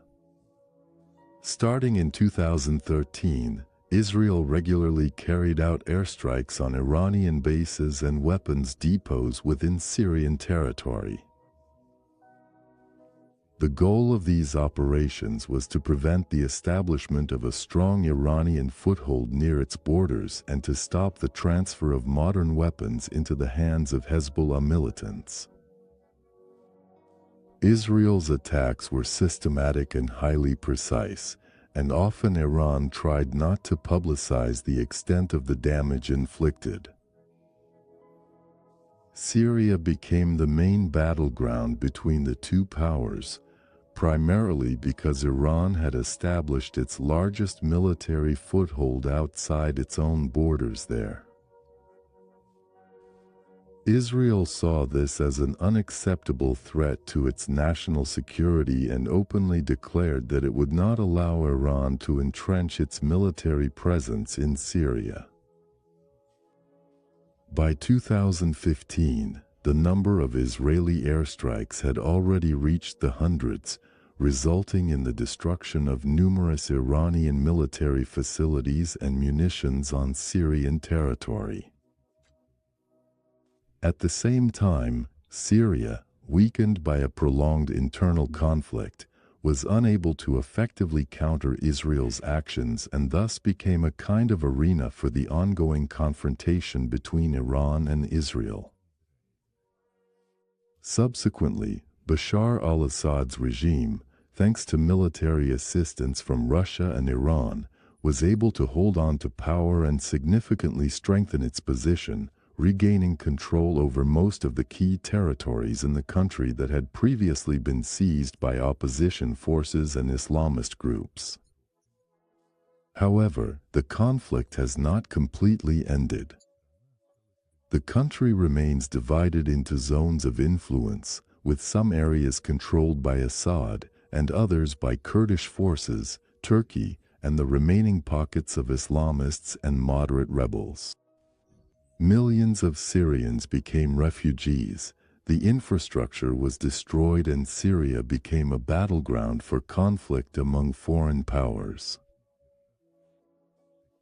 Starting in 2013, Israel regularly carried out airstrikes on Iranian bases and weapons depots within Syrian territory. The goal of these operations was to prevent the establishment of a strong Iranian foothold near its borders and to stop the transfer of modern weapons into the hands of Hezbollah militants. Israel's attacks were systematic and highly precise, and often Iran tried not to publicize the extent of the damage inflicted. Syria became the main battleground between the two powers, primarily because Iran had established its largest military foothold outside its own borders there. Israel saw this as an unacceptable threat to its national security and openly declared that it would not allow Iran to entrench its military presence in Syria. By 2015, the number of Israeli airstrikes had already reached the hundreds, resulting in the destruction of numerous Iranian military facilities and munitions on Syrian territory. At the same time, Syria, weakened by a prolonged internal conflict, was unable to effectively counter Israel's actions and thus became a kind of arena for the ongoing confrontation between Iran and Israel. Subsequently, Bashar al-Assad's regime, thanks to military assistance from Russia and Iran, was able to hold on to power and significantly strengthen its position, regaining control over most of the key territories in the country that had previously been seized by opposition forces and Islamist groups. However, the conflict has not completely ended. The country remains divided into zones of influence, with some areas controlled by Assad and others by Kurdish forces, Turkey, and the remaining pockets of Islamists and moderate rebels. Millions of Syrians became refugees, the infrastructure was destroyed, and Syria became a battleground for conflict among foreign powers.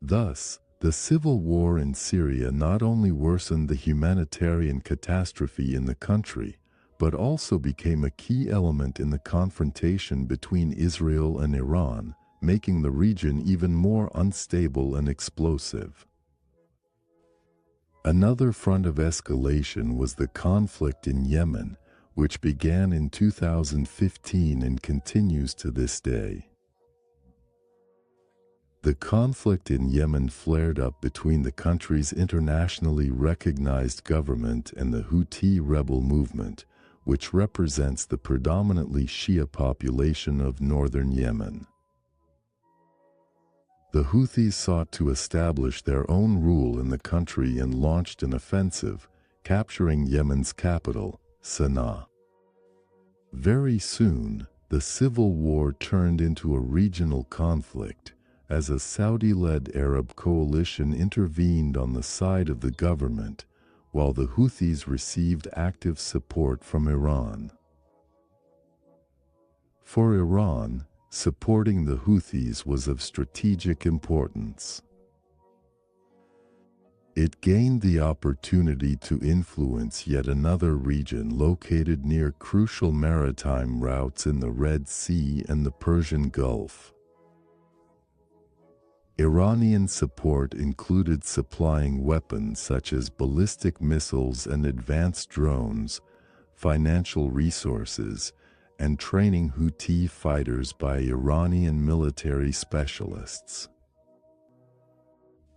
Thus, the civil war in Syria not only worsened the humanitarian catastrophe in the country, but also became a key element in the confrontation between Israel and Iran, making the region even more unstable and explosive. Another front of escalation was the conflict in Yemen, which began in 2015 and continues to this day. The conflict in Yemen flared up between the country's internationally recognized government and the Houthi rebel movement, which represents the predominantly Shia population of northern Yemen. The Houthis sought to establish their own rule in the country and launched an offensive, capturing Yemen's capital, Sana'a. Very soon, the civil war turned into a regional conflict, as a Saudi-led Arab coalition intervened on the side of the government, while the Houthis received active support from Iran. For Iran, supporting the Houthis was of strategic importance. It gained the opportunity to influence yet another region located near crucial maritime routes in the Red Sea and the Persian Gulf. Iranian support included supplying weapons such as ballistic missiles and advanced drones, financial resources, and training Houthi fighters by Iranian military specialists.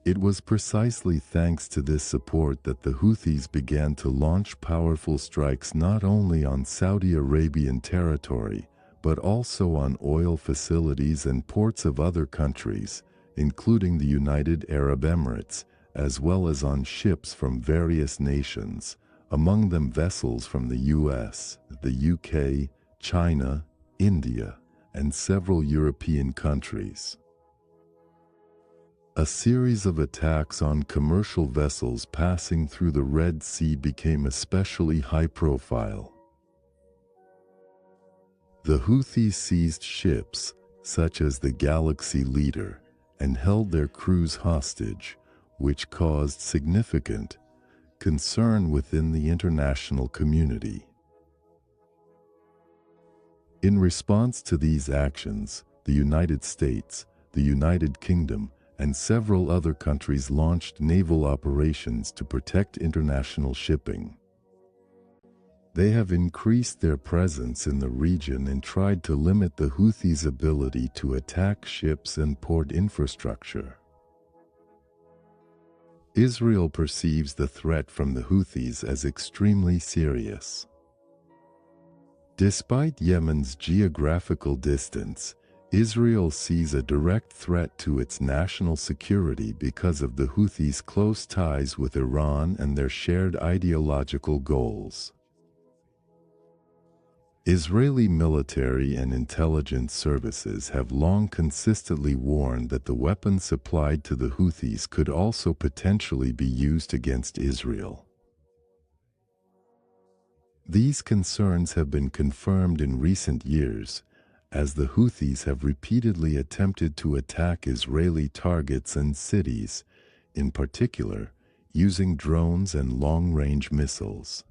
It was precisely thanks to this support that the Houthis began to launch powerful strikes not only on Saudi Arabian territory, but also on oil facilities and ports of other countries, including the United Arab Emirates, as well as on ships from various nations, among them vessels from the US, the UK, China, India, and several European countries. A series of attacks on commercial vessels passing through the Red Sea became especially high-profile. The Houthis seized ships, such as the Galaxy Leader, and held their crews hostage, which caused significant concern within the international community. In response to these actions, the United States, the United Kingdom, and several other countries launched naval operations to protect international shipping. They have increased their presence in the region and tried to limit the Houthis' ability to attack ships and port infrastructure. Israel perceives the threat from the Houthis as extremely serious. Despite Yemen's geographical distance, Israel sees a direct threat to its national security because of the Houthis' close ties with Iran and their shared ideological goals. Israeli military and intelligence services have long consistently warned that the weapons supplied to the Houthis could also potentially be used against Israel. These concerns have been confirmed in recent years, as the Houthis have repeatedly attempted to attack Israeli targets and cities, in particular, using drones and long-range missiles.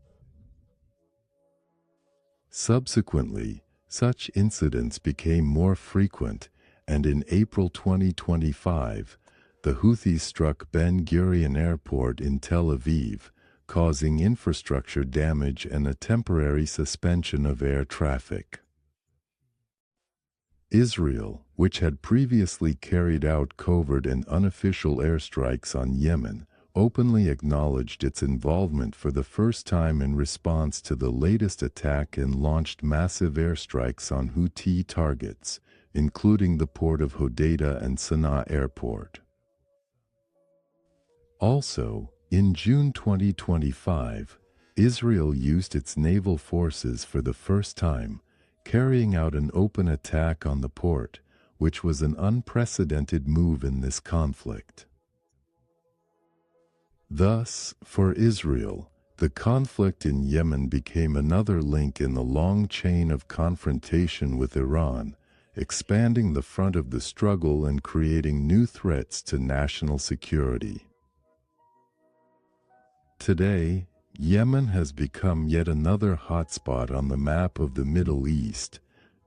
Subsequently, such incidents became more frequent, and in April 2025, the Houthis struck Ben Gurion Airport in Tel Aviv, causing infrastructure damage and a temporary suspension of air traffic. Israel, which had previously carried out covert and unofficial airstrikes on Yemen, openly acknowledged its involvement for the first time in response to the latest attack and launched massive airstrikes on Houthi targets, including the port of Hodeidah and Sana'a Airport. Also, in June 2025, Israel used its naval forces for the first time, carrying out an open attack on the port, which was an unprecedented move in this conflict. Thus, for Israel, the conflict in Yemen became another link in the long chain of confrontation with Iran, expanding the front of the struggle and creating new threats to national security. Today, Yemen has become yet another hotspot on the map of the Middle East,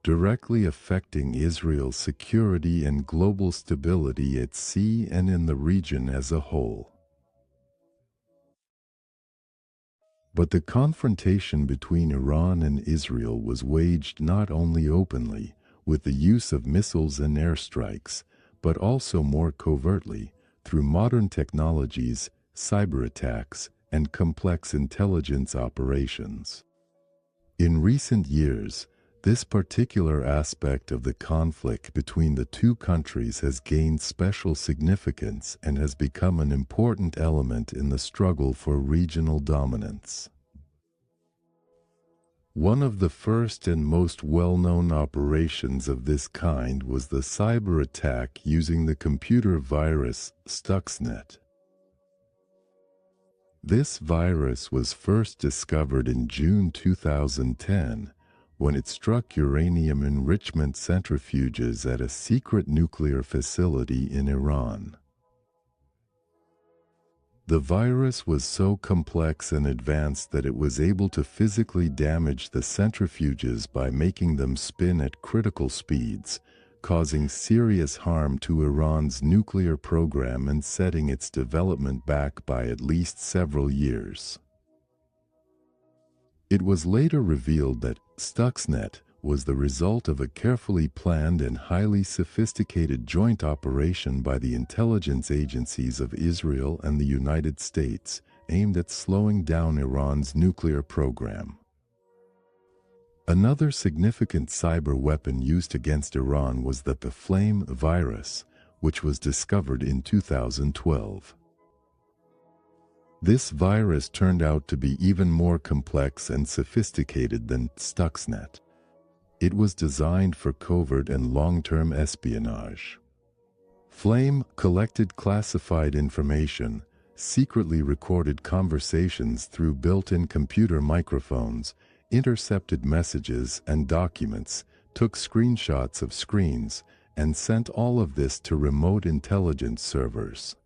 directly affecting Israel's security and global stability at sea and in the region as a whole. But the confrontation between Iran and Israel was waged not only openly, with the use of missiles and airstrikes, but also more covertly, through modern technologies, cyber attacks, and complex intelligence operations. In recent years, this particular aspect of the conflict between the two countries has gained special significance and has become an important element in the struggle for regional dominance. One of the first and most well-known operations of this kind was the cyber attack using the computer virus Stuxnet. This virus was first discovered in June 2010, when it struck uranium enrichment centrifuges at a secret nuclear facility in Iran. The virus was so complex and advanced that it was able to physically damage the centrifuges by making them spin at critical speeds, causing serious harm to Iran's nuclear program and setting its development back by at least several years. It was later revealed that Stuxnet was the result of a carefully planned and highly sophisticated joint operation by the intelligence agencies of Israel and the United States, aimed at slowing down Iran's nuclear program. Another significant cyber weapon used against Iran was the Flame virus, which was discovered in 2012. This virus turned out to be even more complex and sophisticated than Stuxnet. It was designed for covert and long-term espionage. Flame collected classified information, secretly recorded conversations through built-in computer microphones, intercepted messages and documents, took screenshots of screens, and sent all of this to remote intelligence servers.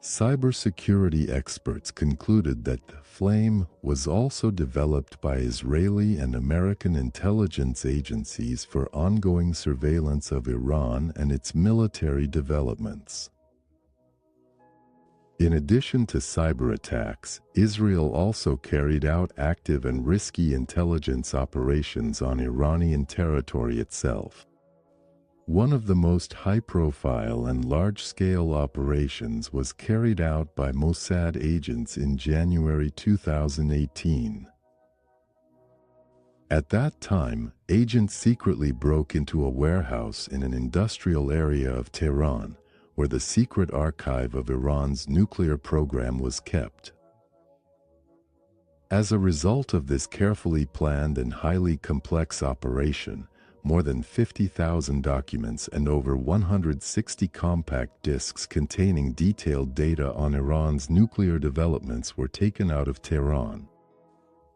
Cybersecurity experts concluded that the Flame was also developed by Israeli and American intelligence agencies for ongoing surveillance of Iran and its military developments. In addition to cyber attacks, Israel also carried out active and risky intelligence operations on Iranian territory itself. One of the most high-profile and large-scale operations was carried out by Mossad agents in January 2018. At that time, agents secretly broke into a warehouse in an industrial area of Tehran, where the secret archive of Iran's nuclear program was kept. As a result of this carefully planned and highly complex operation, more than 50,000 documents and over 160 compact disks containing detailed data on Iran's nuclear developments were taken out of Tehran.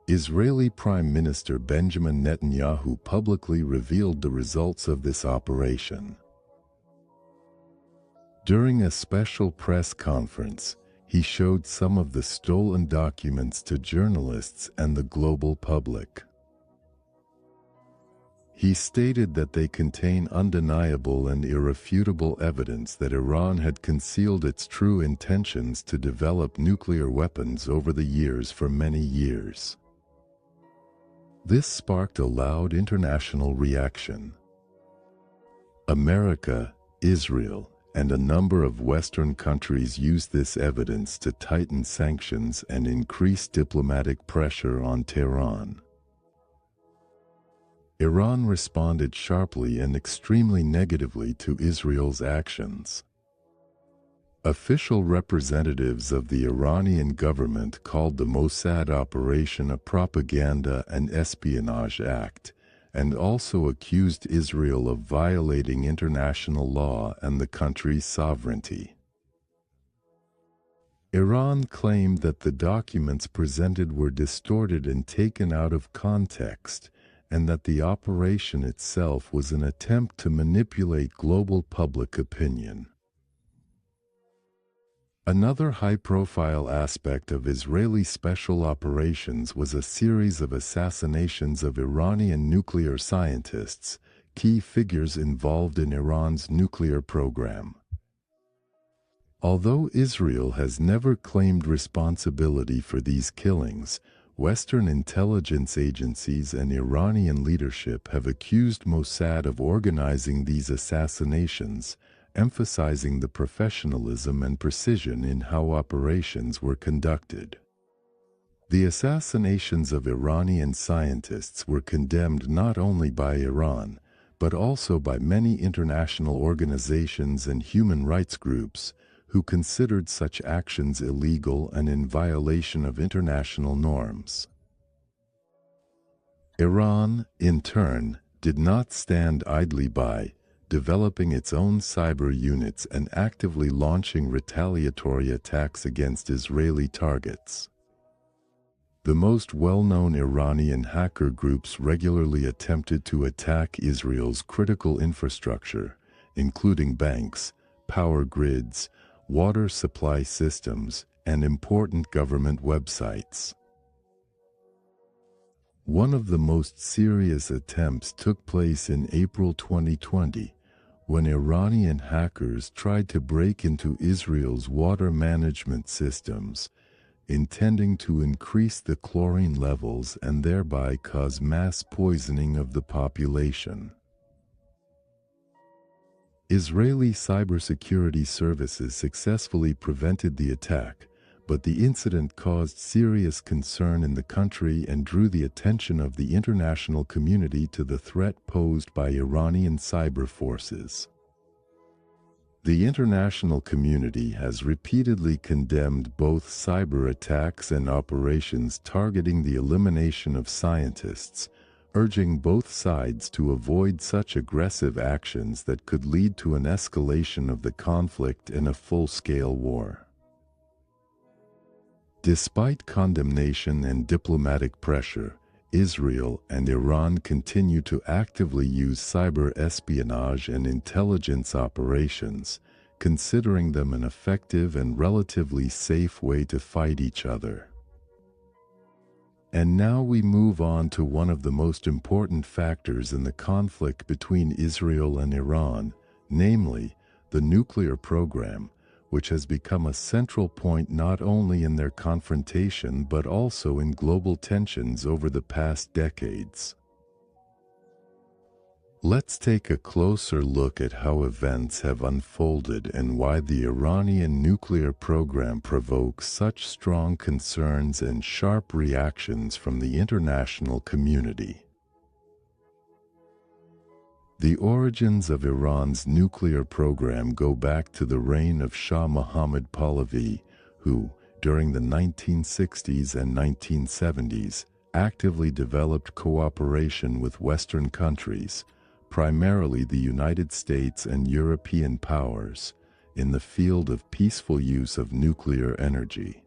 Israeli Prime Minister Benjamin Netanyahu publicly revealed the results of this operation. During a special press conference, he showed some of the stolen documents to journalists and the global public. He stated that they contain undeniable and irrefutable evidence that Iran had concealed its true intentions to develop nuclear weapons over the years for many years. This sparked a loud international reaction. America, Israel, and a number of Western countries used this evidence to tighten sanctions and increase diplomatic pressure on Tehran. Iran responded sharply and extremely negatively to Israel's actions. Official representatives of the Iranian government called the Mossad operation a propaganda and espionage act, and also accused Israel of violating international law and the country's sovereignty. Iran claimed that the documents presented were distorted and taken out of context, and that the operation itself was an attempt to manipulate global public opinion. Another high-profile aspect of Israeli special operations was a series of assassinations of Iranian nuclear scientists, key figures involved in Iran's nuclear program. Although Israel has never claimed responsibility for these killings, Western intelligence agencies and Iranian leadership have accused Mossad of organizing these assassinations, emphasizing the professionalism and precision in how operations were conducted. The assassinations of Iranian scientists were condemned not only by Iran, but also by many international organizations and human rights groups, who considered such actions illegal and in violation of international norms. Iran, in turn, did not stand idly by, developing its own cyber units and actively launching retaliatory attacks against Israeli targets. The most well-known Iranian hacker groups regularly attempted to attack Israel's critical infrastructure, including banks, power grids, water supply systems, and important government websites. One of the most serious attempts took place in April 2020, when Iranian hackers tried to break into Israel's water management systems, intending to increase the chlorine levels and thereby cause mass poisoning of the population. Israeli cybersecurity services successfully prevented the attack, but the incident caused serious concern in the country and drew the attention of the international community to the threat posed by Iranian cyber forces. The international community has repeatedly condemned both cyber attacks and operations targeting the elimination of scientists, urging both sides to avoid such aggressive actions that could lead to an escalation of the conflict and a full-scale war. Despite condemnation and diplomatic pressure, Israel and Iran continue to actively use cyber espionage and intelligence operations, considering them an effective and relatively safe way to fight each other. And now we move on to one of the most important factors in the conflict between Israel and Iran, namely, the nuclear program, which has become a central point not only in their confrontation but also in global tensions over the past decades. Let's take a closer look at how events have unfolded and why the Iranian nuclear program provokes such strong concerns and sharp reactions from the international community. The origins of Iran's nuclear program go back to the reign of Shah Mohammad Pahlavi, who, during the 1960s and 1970s, actively developed cooperation with Western countries, primarily the United States and European powers, in the field of peaceful use of nuclear energy.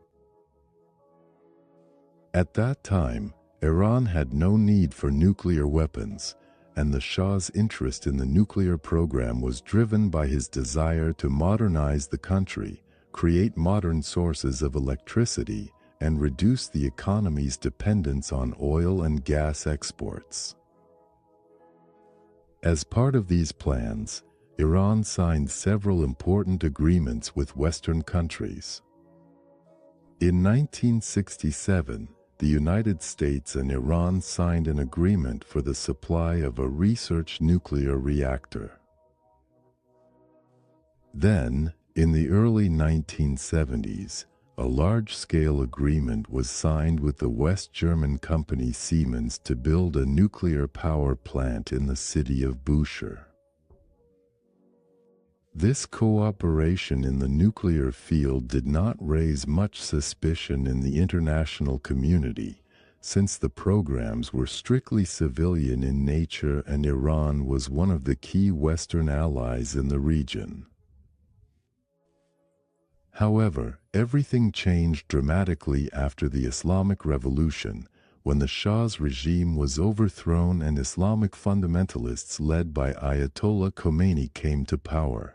At that time, Iran had no need for nuclear weapons, and the Shah's interest in the nuclear program was driven by his desire to modernize the country, create modern sources of electricity, and reduce the economy's dependence on oil and gas exports. As part of these plans, Iran signed several important agreements with Western countries. In 1967, the United States and Iran signed an agreement for the supply of a research nuclear reactor. Then, in the early 1970s, a large-scale agreement was signed with the West German company Siemens to build a nuclear power plant in the city of Bushehr. This cooperation in the nuclear field did not raise much suspicion in the international community, since the programs were strictly civilian in nature and Iran was one of the key Western allies in the region. However, everything changed dramatically after the Islamic Revolution, when the Shah's regime was overthrown and Islamic fundamentalists led by Ayatollah Khomeini came to power.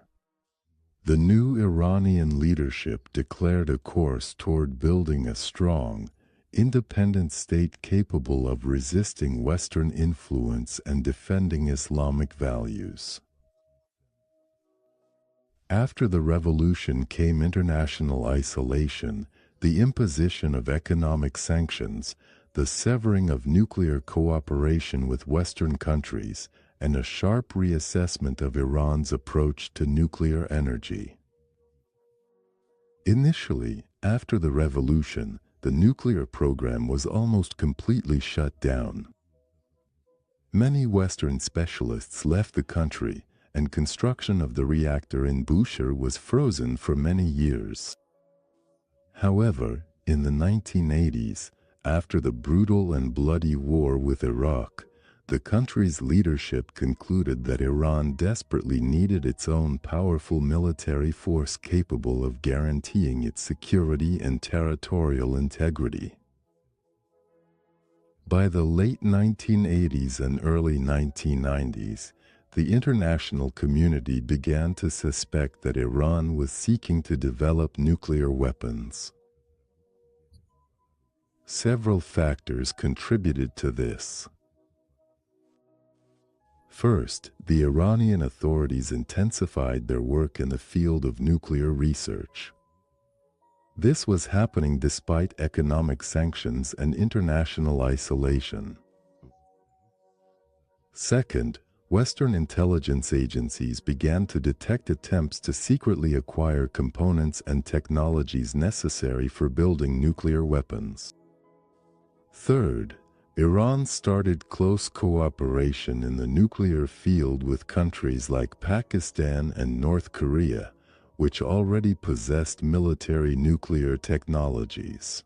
The new Iranian leadership declared a course toward building a strong, independent state capable of resisting Western influence and defending Islamic values. After the revolution came international isolation, the imposition of economic sanctions, the severing of nuclear cooperation with Western countries, and a sharp reassessment of Iran's approach to nuclear energy. Initially, after the revolution, the nuclear program was almost completely shut down. Many Western specialists left the country, and construction of the reactor in Bushehr was frozen for many years. However, in the 1980s, after the brutal and bloody war with Iraq, the country's leadership concluded that Iran desperately needed its own powerful military force capable of guaranteeing its security and territorial integrity. By the late 1980s and early 1990s, the international community began to suspect that Iran was seeking to develop nuclear weapons. Several factors contributed to this. First, the Iranian authorities intensified their work in the field of nuclear research. This was happening despite economic sanctions and international isolation. Second, Western intelligence agencies began to detect attempts to secretly acquire components and technologies necessary for building nuclear weapons. Third, Iran started close cooperation in the nuclear field with countries like Pakistan and North Korea, which already possessed military nuclear technologies.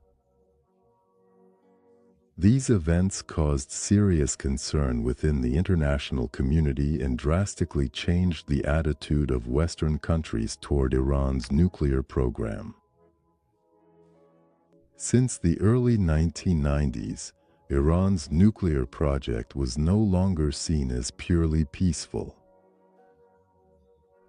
These events caused serious concern within the international community and drastically changed the attitude of Western countries toward Iran's nuclear program. Since the early 1990s, Iran's nuclear project was no longer seen as purely peaceful.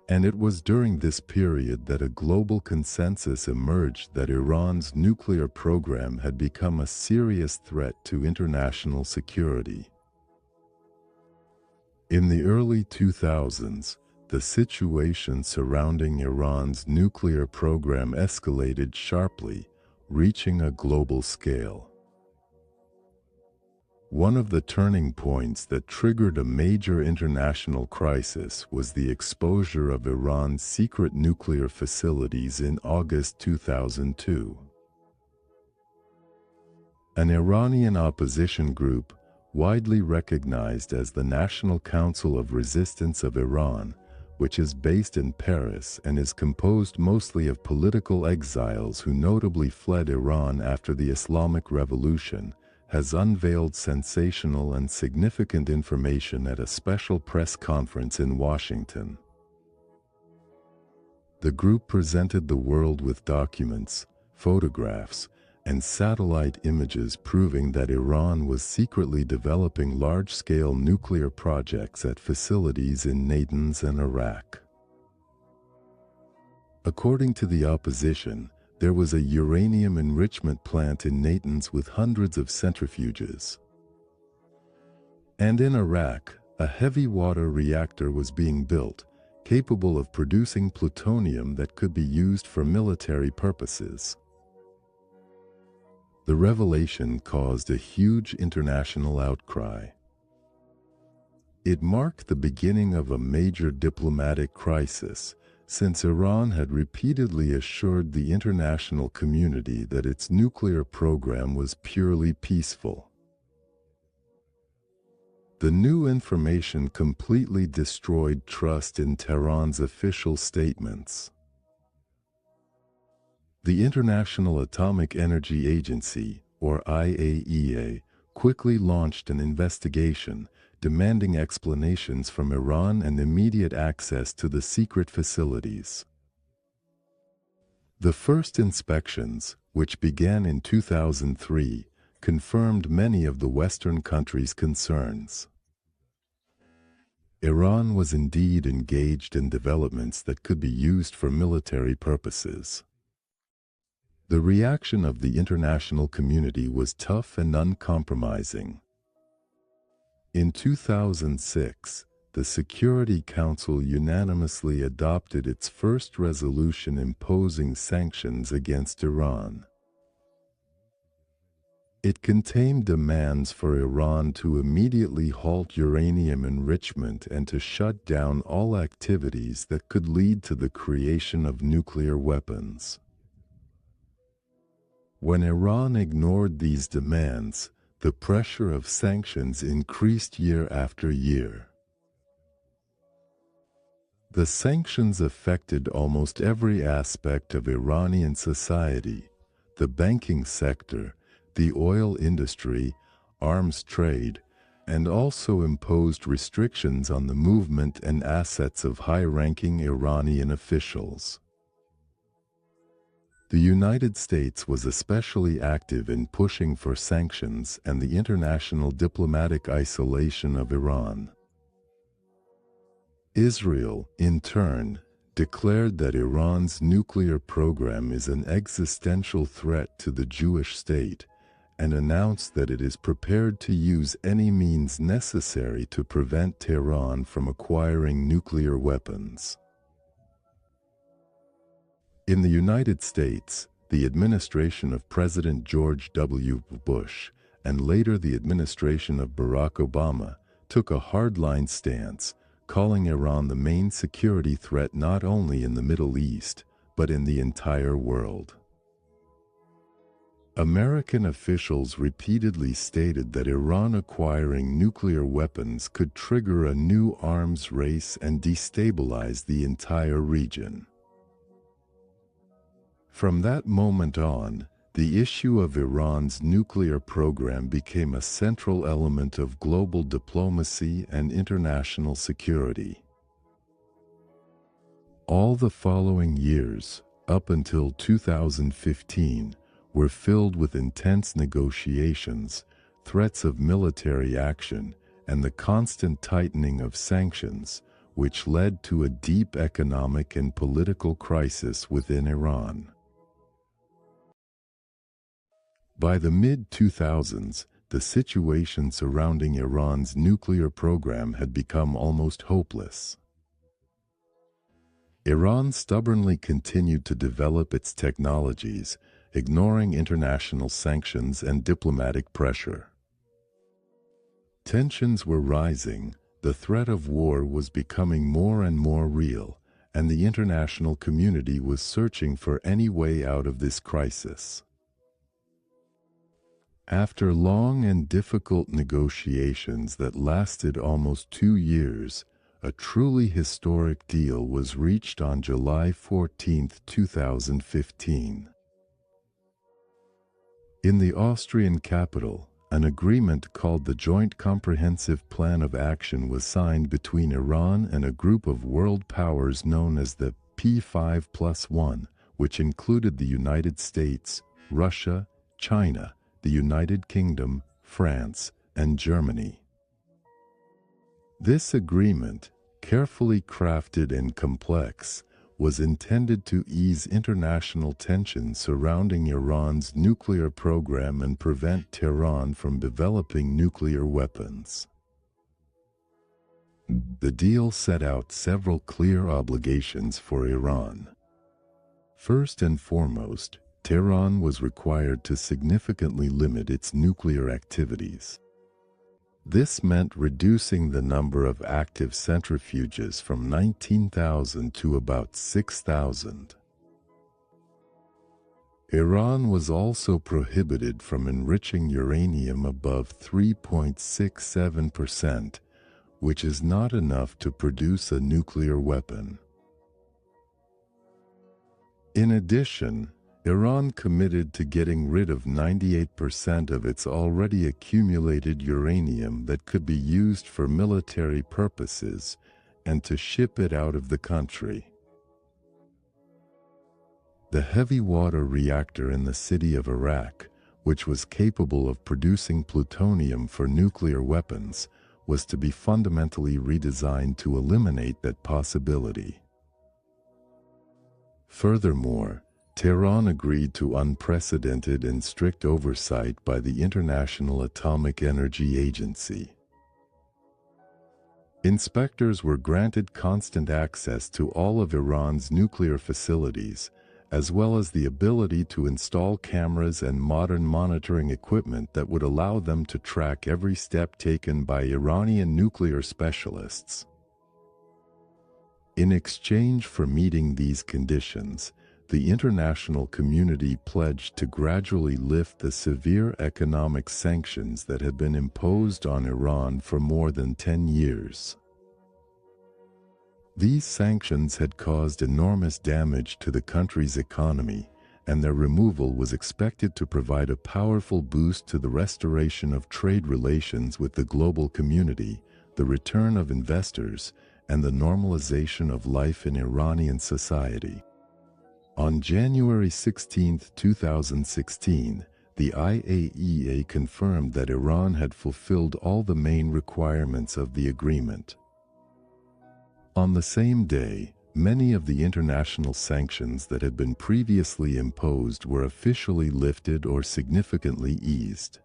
And it was during this period that a global consensus emerged that Iran's nuclear program had become a serious threat to international security. In the early 2000s, the situation surrounding Iran's nuclear program escalated sharply, reaching a global scale. One of the turning points that triggered a major international crisis was the exposure of Iran's secret nuclear facilities in August 2002. An Iranian opposition group, widely recognized as the National Council of Resistance of Iran, which is based in Paris and is composed mostly of political exiles who notably fled Iran after the Islamic Revolution, has unveiled sensational and significant information at a special press conference in Washington. The group presented the world with documents, photographs, and satellite images proving that Iran was secretly developing large-scale nuclear projects at facilities in Natanz and Iraq. According to the opposition, there was a uranium enrichment plant in Natanz with hundreds of centrifuges. And in Iraq, a heavy water reactor was being built, capable of producing plutonium that could be used for military purposes. The revelation caused a huge international outcry. It marked the beginning of a major diplomatic crisis, since Iran had repeatedly assured the international community that its nuclear program was purely peaceful. The new information completely destroyed trust in Tehran's official statements. The International Atomic Energy Agency, or IAEA, quickly launched an investigation, demanding explanations from Iran and immediate access to the secret facilities. The first inspections, which began in 2003, confirmed many of the Western countries' concerns. Iran was indeed engaged in developments that could be used for military purposes. The reaction of the international community was tough and uncompromising. In 2006, the Security Council unanimously adopted its first resolution imposing sanctions against Iran. It contained demands for Iran to immediately halt uranium enrichment and to shut down all activities that could lead to the creation of nuclear weapons. When Iran ignored these demands, the pressure of sanctions increased year after year. The sanctions affected almost every aspect of Iranian society: the banking sector, the oil industry, arms trade, and also imposed restrictions on the movement and assets of high-ranking Iranian officials. The United States was especially active in pushing for sanctions and the international diplomatic isolation of Iran. Israel, in turn, declared that Iran's nuclear program is an existential threat to the Jewish state and announced that it is prepared to use any means necessary to prevent Tehran from acquiring nuclear weapons. In the United States, the administration of President George W. Bush and later the administration of Barack Obama took a hardline stance, calling Iran the main security threat not only in the Middle East, but in the entire world. American officials repeatedly stated that Iran acquiring nuclear weapons could trigger a new arms race and destabilize the entire region. From that moment on, the issue of Iran's nuclear program became a central element of global diplomacy and international security. All the following years, up until 2015, were filled with intense negotiations, threats of military action, and the constant tightening of sanctions, which led to a deep economic and political crisis within Iran. By the mid-2000s, the situation surrounding Iran's nuclear program had become almost hopeless. Iran stubbornly continued to develop its technologies, ignoring international sanctions and diplomatic pressure. Tensions were rising, the threat of war was becoming more and more real, and the international community was searching for any way out of this crisis. After long and difficult negotiations that lasted almost 2 years, a truly historic deal was reached on July 14, 2015. In the Austrian capital, an agreement called the Joint Comprehensive Plan of Action was signed between Iran and a group of world powers known as the P5+1, which included the United States, Russia, China, the United Kingdom, France, and Germany. This agreement, carefully crafted and complex, was intended to ease international tensions surrounding Iran's nuclear program and prevent Tehran from developing nuclear weapons. The deal set out several clear obligations for Iran. First and foremost, Tehran was required to significantly limit its nuclear activities. This meant reducing the number of active centrifuges from 19,000 to about 6,000. Iran was also prohibited from enriching uranium above 3.67%, which is not enough to produce a nuclear weapon. In addition, Iran committed to getting rid of 98% of its already accumulated uranium that could be used for military purposes and to ship it out of the country. The heavy water reactor in the city of Iraq, which was capable of producing plutonium for nuclear weapons, was to be fundamentally redesigned to eliminate that possibility. Furthermore, Tehran agreed to unprecedented and strict oversight by the International Atomic Energy Agency. Inspectors were granted constant access to all of Iran's nuclear facilities, as well as the ability to install cameras and modern monitoring equipment that would allow them to track every step taken by Iranian nuclear specialists. In exchange for meeting these conditions, the international community pledged to gradually lift the severe economic sanctions that had been imposed on Iran for more than 10 years. These sanctions had caused enormous damage to the country's economy, and their removal was expected to provide a powerful boost to the restoration of trade relations with the global community, the return of investors, and the normalization of life in Iranian society. On January 16, 2016, the IAEA confirmed that Iran had fulfilled all the main requirements of the agreement. On the same day, many of the international sanctions that had been previously imposed were officially lifted or significantly eased.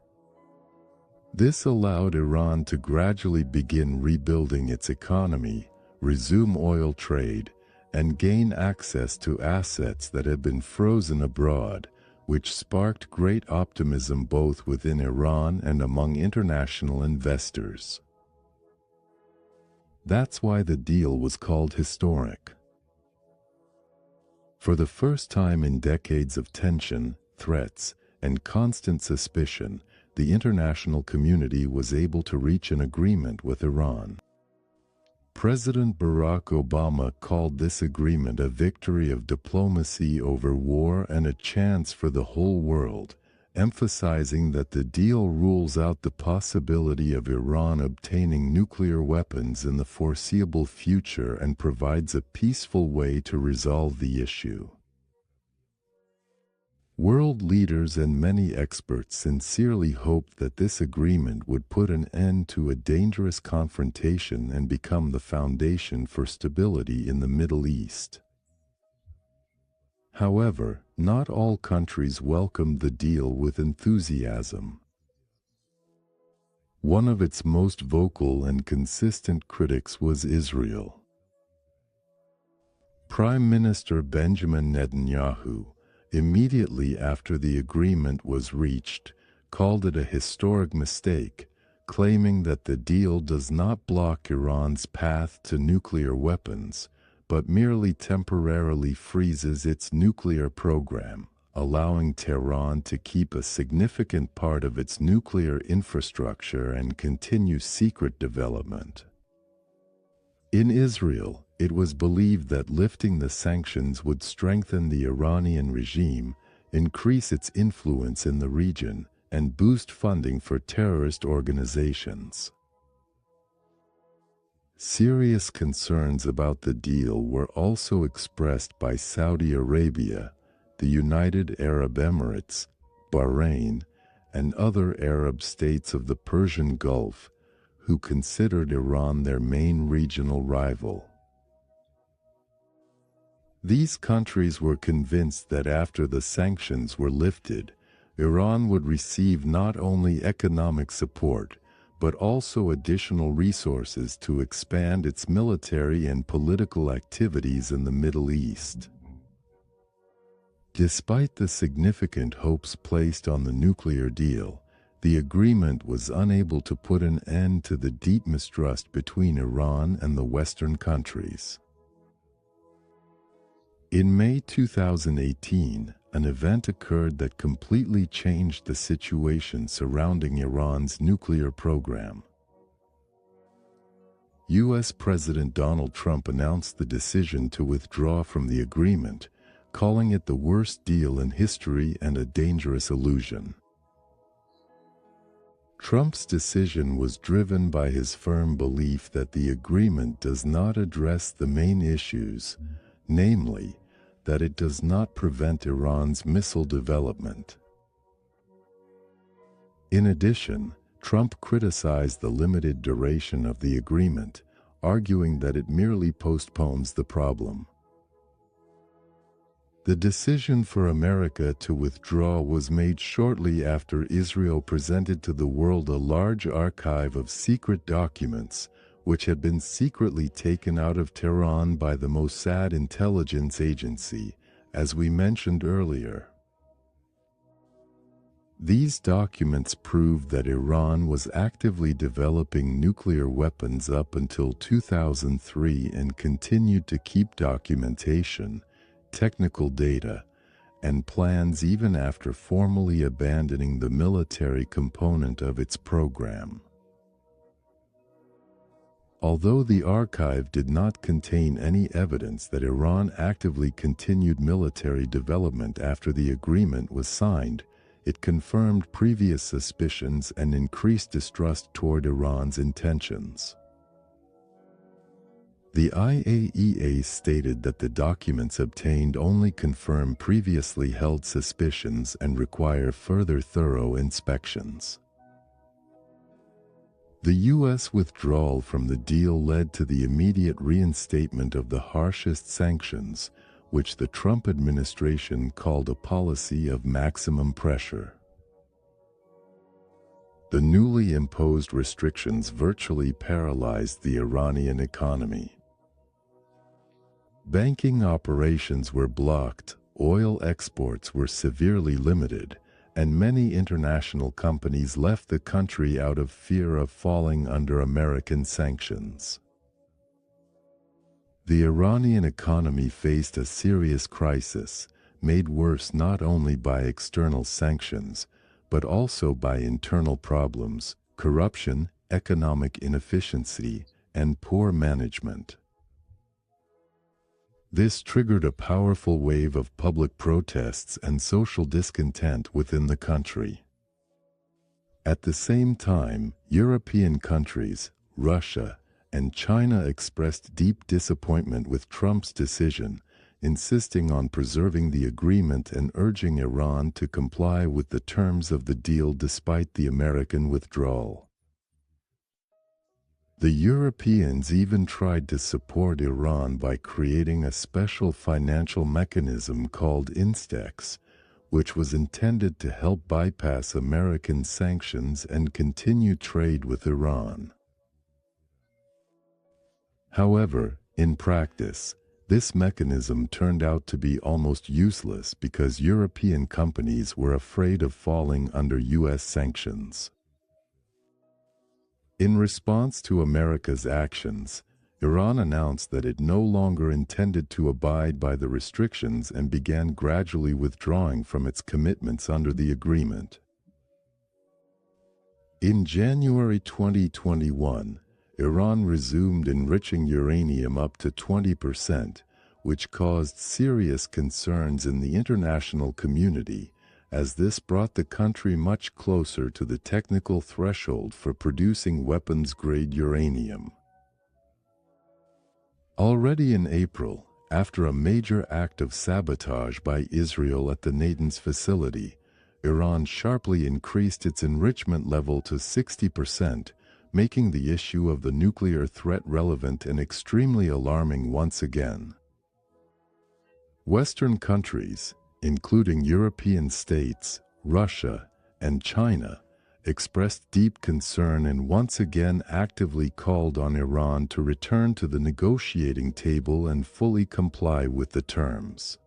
This allowed Iran to gradually begin rebuilding its economy, resume oil trade, and gain access to assets that had been frozen abroad, which sparked great optimism both within Iran and among international investors. That's why the deal was called historic. For the first time in decades of tension, threats, and constant suspicion, the international community was able to reach an agreement with Iran. President Barack Obama called this agreement a victory of diplomacy over war and a chance for the whole world, emphasizing that the deal rules out the possibility of Iran obtaining nuclear weapons in the foreseeable future and provides a peaceful way to resolve the issue. World leaders and many experts sincerely hoped that this agreement would put an end to a dangerous confrontation and become the foundation for stability in the Middle East. However, not all countries welcomed the deal with enthusiasm. One of its most vocal and consistent critics was Israel. Prime Minister Benjamin Netanyahu, immediately after the agreement was reached, called it a historic mistake, claiming that the deal does not block Iran's path to nuclear weapons, but merely temporarily freezes its nuclear program, allowing Tehran to keep a significant part of its nuclear infrastructure and continue secret development. In Israel, it was believed that lifting the sanctions would strengthen the Iranian regime, increase its influence in the region, and boost funding for terrorist organizations. Serious concerns about the deal were also expressed by Saudi Arabia, the United Arab Emirates, Bahrain, and other Arab states of the Persian Gulf, who considered Iran their main regional rival. These countries were convinced that after the sanctions were lifted, Iran would receive not only economic support, but also additional resources to expand its military and political activities in the Middle East. Despite the significant hopes placed on the nuclear deal, the agreement was unable to put an end to the deep mistrust between Iran and the Western countries. In May 2018, an event occurred that completely changed the situation surrounding Iran's nuclear program. U.S. President Donald Trump announced the decision to withdraw from the agreement, calling it the worst deal in history and a dangerous illusion. Trump's decision was driven by his firm belief that the agreement does not address the main issues, namely, that it does not prevent Iran's missile development. In addition, Trump criticized the limited duration of the agreement, arguing that it merely postpones the problem. The decision for America to withdraw was made shortly after Israel presented to the world a large archive of secret documents, which had been secretly taken out of Tehran by the Mossad intelligence agency, as we mentioned earlier. These documents proved that Iran was actively developing nuclear weapons up until 2003 and continued to keep documentation, technical data, and plans even after formally abandoning the military component of its program. Although the archive did not contain any evidence that Iran actively continued military development after the agreement was signed, it confirmed previous suspicions and increased distrust toward Iran's intentions. The IAEA stated that the documents obtained only confirm previously held suspicions and require further thorough inspections. The U.S. withdrawal from the deal led to the immediate reinstatement of the harshest sanctions, which the Trump administration called a policy of maximum pressure. The newly imposed restrictions virtually paralyzed the Iranian economy. Banking operations were blocked, oil exports were severely limited, and many international companies left the country out of fear of falling under American sanctions. The Iranian economy faced a serious crisis, made worse not only by external sanctions, but also by internal problems, corruption, economic inefficiency, and poor management. This triggered a powerful wave of public protests and social discontent within the country. At the same time, European countries, Russia, and China expressed deep disappointment with Trump's decision, insisting on preserving the agreement and urging Iran to comply with the terms of the deal despite the American withdrawal. The Europeans even tried to support Iran by creating a special financial mechanism called INSTEX, which was intended to help bypass American sanctions and continue trade with Iran. However, in practice, this mechanism turned out to be almost useless because European companies were afraid of falling under U.S. sanctions. In response to America's actions, Iran announced that it no longer intended to abide by the restrictions and began gradually withdrawing from its commitments under the agreement. In January 2021, Iran resumed enriching uranium up to 20%, which caused serious concerns in the international community, as this brought the country much closer to the technical threshold for producing weapons-grade uranium. Already in April, after a major act of sabotage by Israel at the Natanz facility, Iran sharply increased its enrichment level to 60%, making the issue of the nuclear threat relevant and extremely alarming once again. Western countries, including European states, Russia, and China, expressed deep concern and once again actively called on Iran to return to the negotiating table and fully comply with the terms.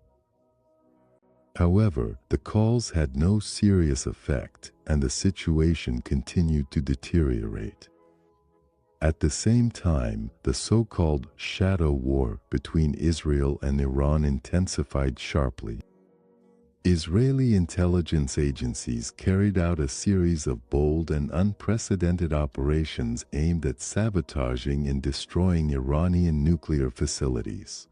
However, the calls had no serious effect, and the situation continued to deteriorate. At the same time, the so-called shadow war between Israel and Iran intensified sharply. Israeli intelligence agencies carried out a series of bold and unprecedented operations aimed at sabotaging and destroying Iranian nuclear facilities.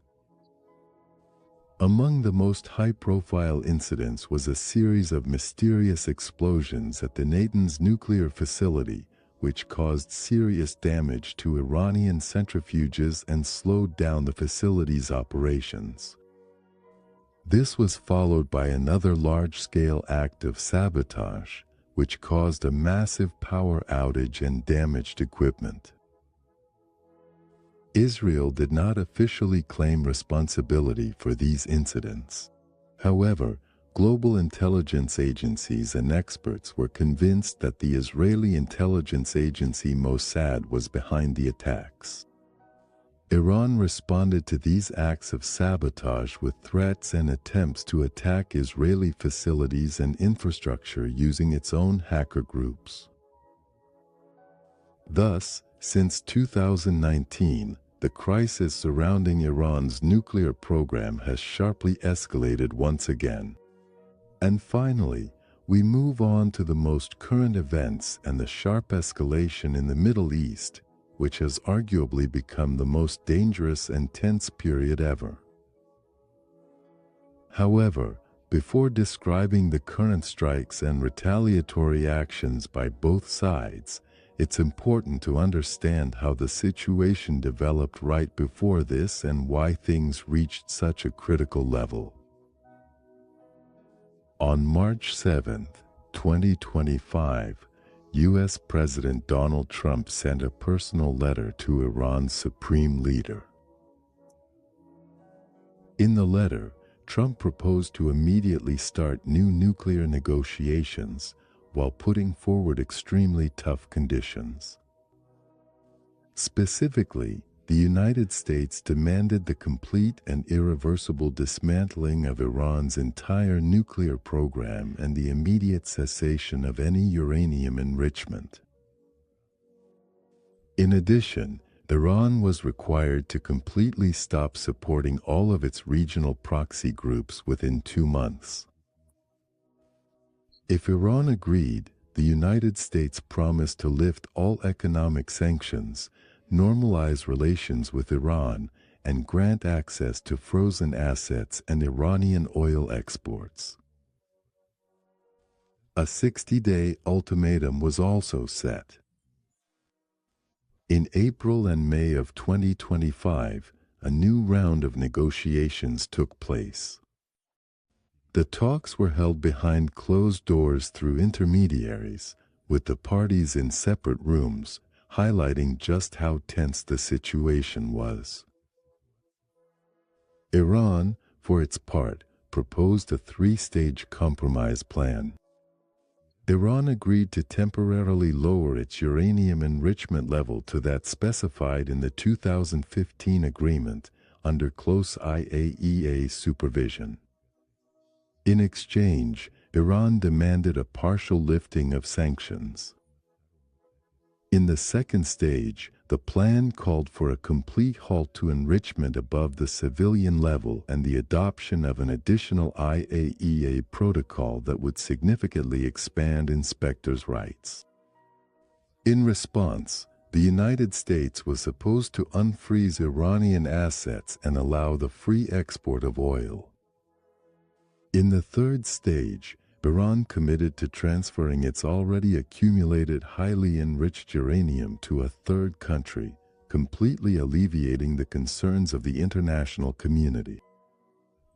Among the most high-profile incidents was a series of mysterious explosions at the Natanz nuclear facility, which caused serious damage to Iranian centrifuges and slowed down the facility's operations. This was followed by another large-scale act of sabotage, which caused a massive power outage and damaged equipment. Israel did not officially claim responsibility for these incidents. However, global intelligence agencies and experts were convinced that the Israeli intelligence agency Mossad was behind the attacks. Iran responded to these acts of sabotage with threats and attempts to attack Israeli facilities and infrastructure using its own hacker groups. Thus, since 2019, the crisis surrounding Iran's nuclear program has sharply escalated once again. And finally, we move on to the most current events and the sharp escalation in the Middle East, which has arguably become the most dangerous and tense period ever. However, before describing the current strikes and retaliatory actions by both sides, it's important to understand how the situation developed right before this and why things reached such a critical level. On March 7, 2025, U.S. President Donald Trump sent a personal letter to Iran's supreme leader. In the letter, Trump proposed to immediately start new nuclear negotiations while putting forward extremely tough conditions. Specifically, the United States demanded the complete and irreversible dismantling of Iran's entire nuclear program and the immediate cessation of any uranium enrichment. In addition, Iran was required to completely stop supporting all of its regional proxy groups within 2 months. If Iran agreed, the United States promised to lift all economic sanctions, normalize relations with Iran, and grant access to frozen assets and Iranian oil exports. A 60-day ultimatum was also set. In April and May of 2025, a new round of negotiations took place. The talks were held behind closed doors through intermediaries, with the parties in separate rooms, highlighting just how tense the situation was. Iran, for its part, proposed a 3-stage compromise plan. Iran agreed to temporarily lower its uranium enrichment level to that specified in the 2015 agreement under close IAEA supervision. In exchange, Iran demanded a partial lifting of sanctions. In the second stage, the plan called for a complete halt to enrichment above the civilian level and the adoption of an additional IAEA protocol that would significantly expand inspectors' rights. In response, the United States was supposed to unfreeze Iranian assets and allow the free export of oil. In the third stage, Iran committed to transferring its already accumulated highly enriched uranium to a third country, completely alleviating the concerns of the international community.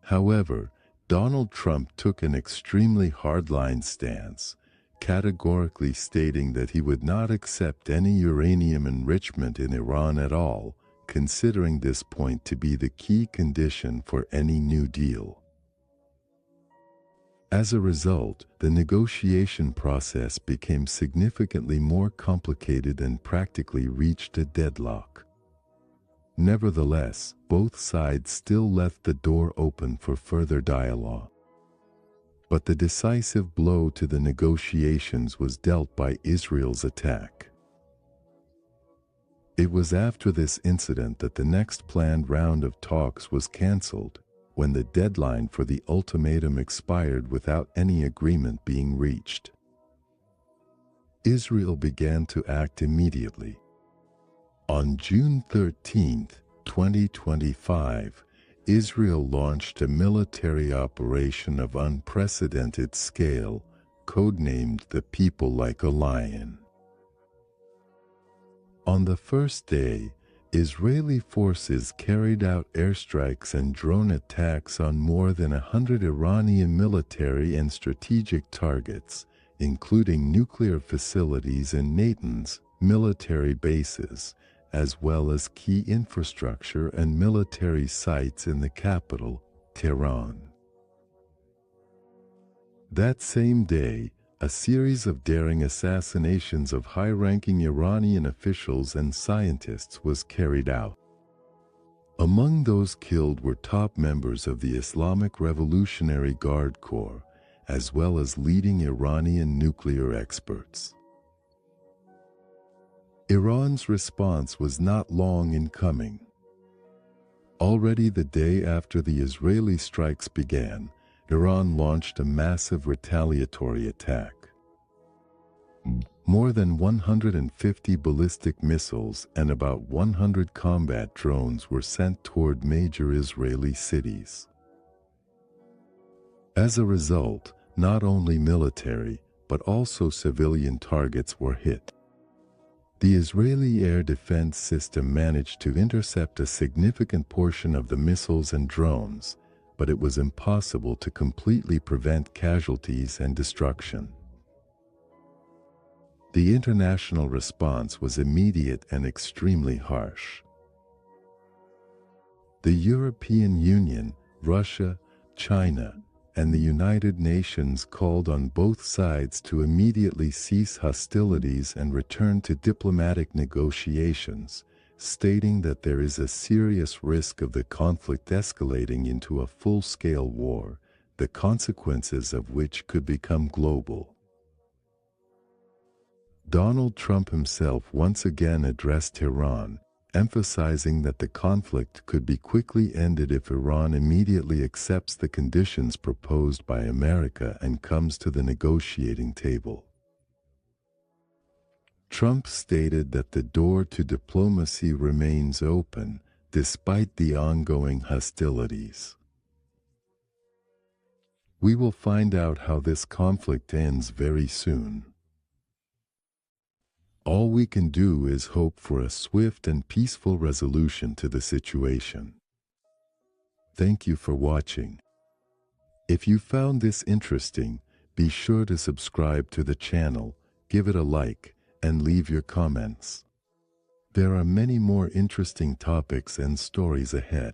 However, Donald Trump took an extremely hardline stance, categorically stating that he would not accept any uranium enrichment in Iran at all, considering this point to be the key condition for any new deal. As a result, the negotiation process became significantly more complicated and practically reached a deadlock. Nevertheless, both sides still left the door open for further dialogue. But the decisive blow to the negotiations was dealt by Israel's attack. It was after this incident that the next planned round of talks was cancelled, when the deadline for the ultimatum expired without any agreement being reached. Israel began to act immediately. On June 13, 2025, Israel launched a military operation of unprecedented scale, codenamed "The People Like a Lion." On the first day, Israeli forces carried out airstrikes and drone attacks on more than 100 Iranian military and strategic targets, including nuclear facilities and Natan's military bases, as well as key infrastructure and military sites in the capital, Tehran. That same day, a series of daring assassinations of high-ranking Iranian officials and scientists was carried out. Among those killed were top members of the Islamic Revolutionary Guard Corps, as well as leading Iranian nuclear experts. Iran's response was not long in coming. Already the day after the Israeli strikes began, Iran launched a massive retaliatory attack. More than 150 ballistic missiles and about 100 combat drones were sent toward major Israeli cities. As a result, not only military, but also civilian targets were hit. The Israeli air defense system managed to intercept a significant portion of the missiles and drones, but it was impossible to completely prevent casualties and destruction. The international response was immediate and extremely harsh. The European Union, Russia, China, and the United Nations called on both sides to immediately cease hostilities and return to diplomatic negotiations, stating that there is a serious risk of the conflict escalating into a full-scale war, the consequences of which could become global. Donald Trump himself once again addressed Tehran, emphasizing that the conflict could be quickly ended if Iran immediately accepts the conditions proposed by America and comes to the negotiating table. Trump stated that the door to diplomacy remains open, despite the ongoing hostilities. We will find out how this conflict ends very soon. All we can do is hope for a swift and peaceful resolution to the situation. Thank you for watching. If you found this interesting, be sure to subscribe to the channel, give it a like, and leave your comments. There are many more interesting topics and stories ahead.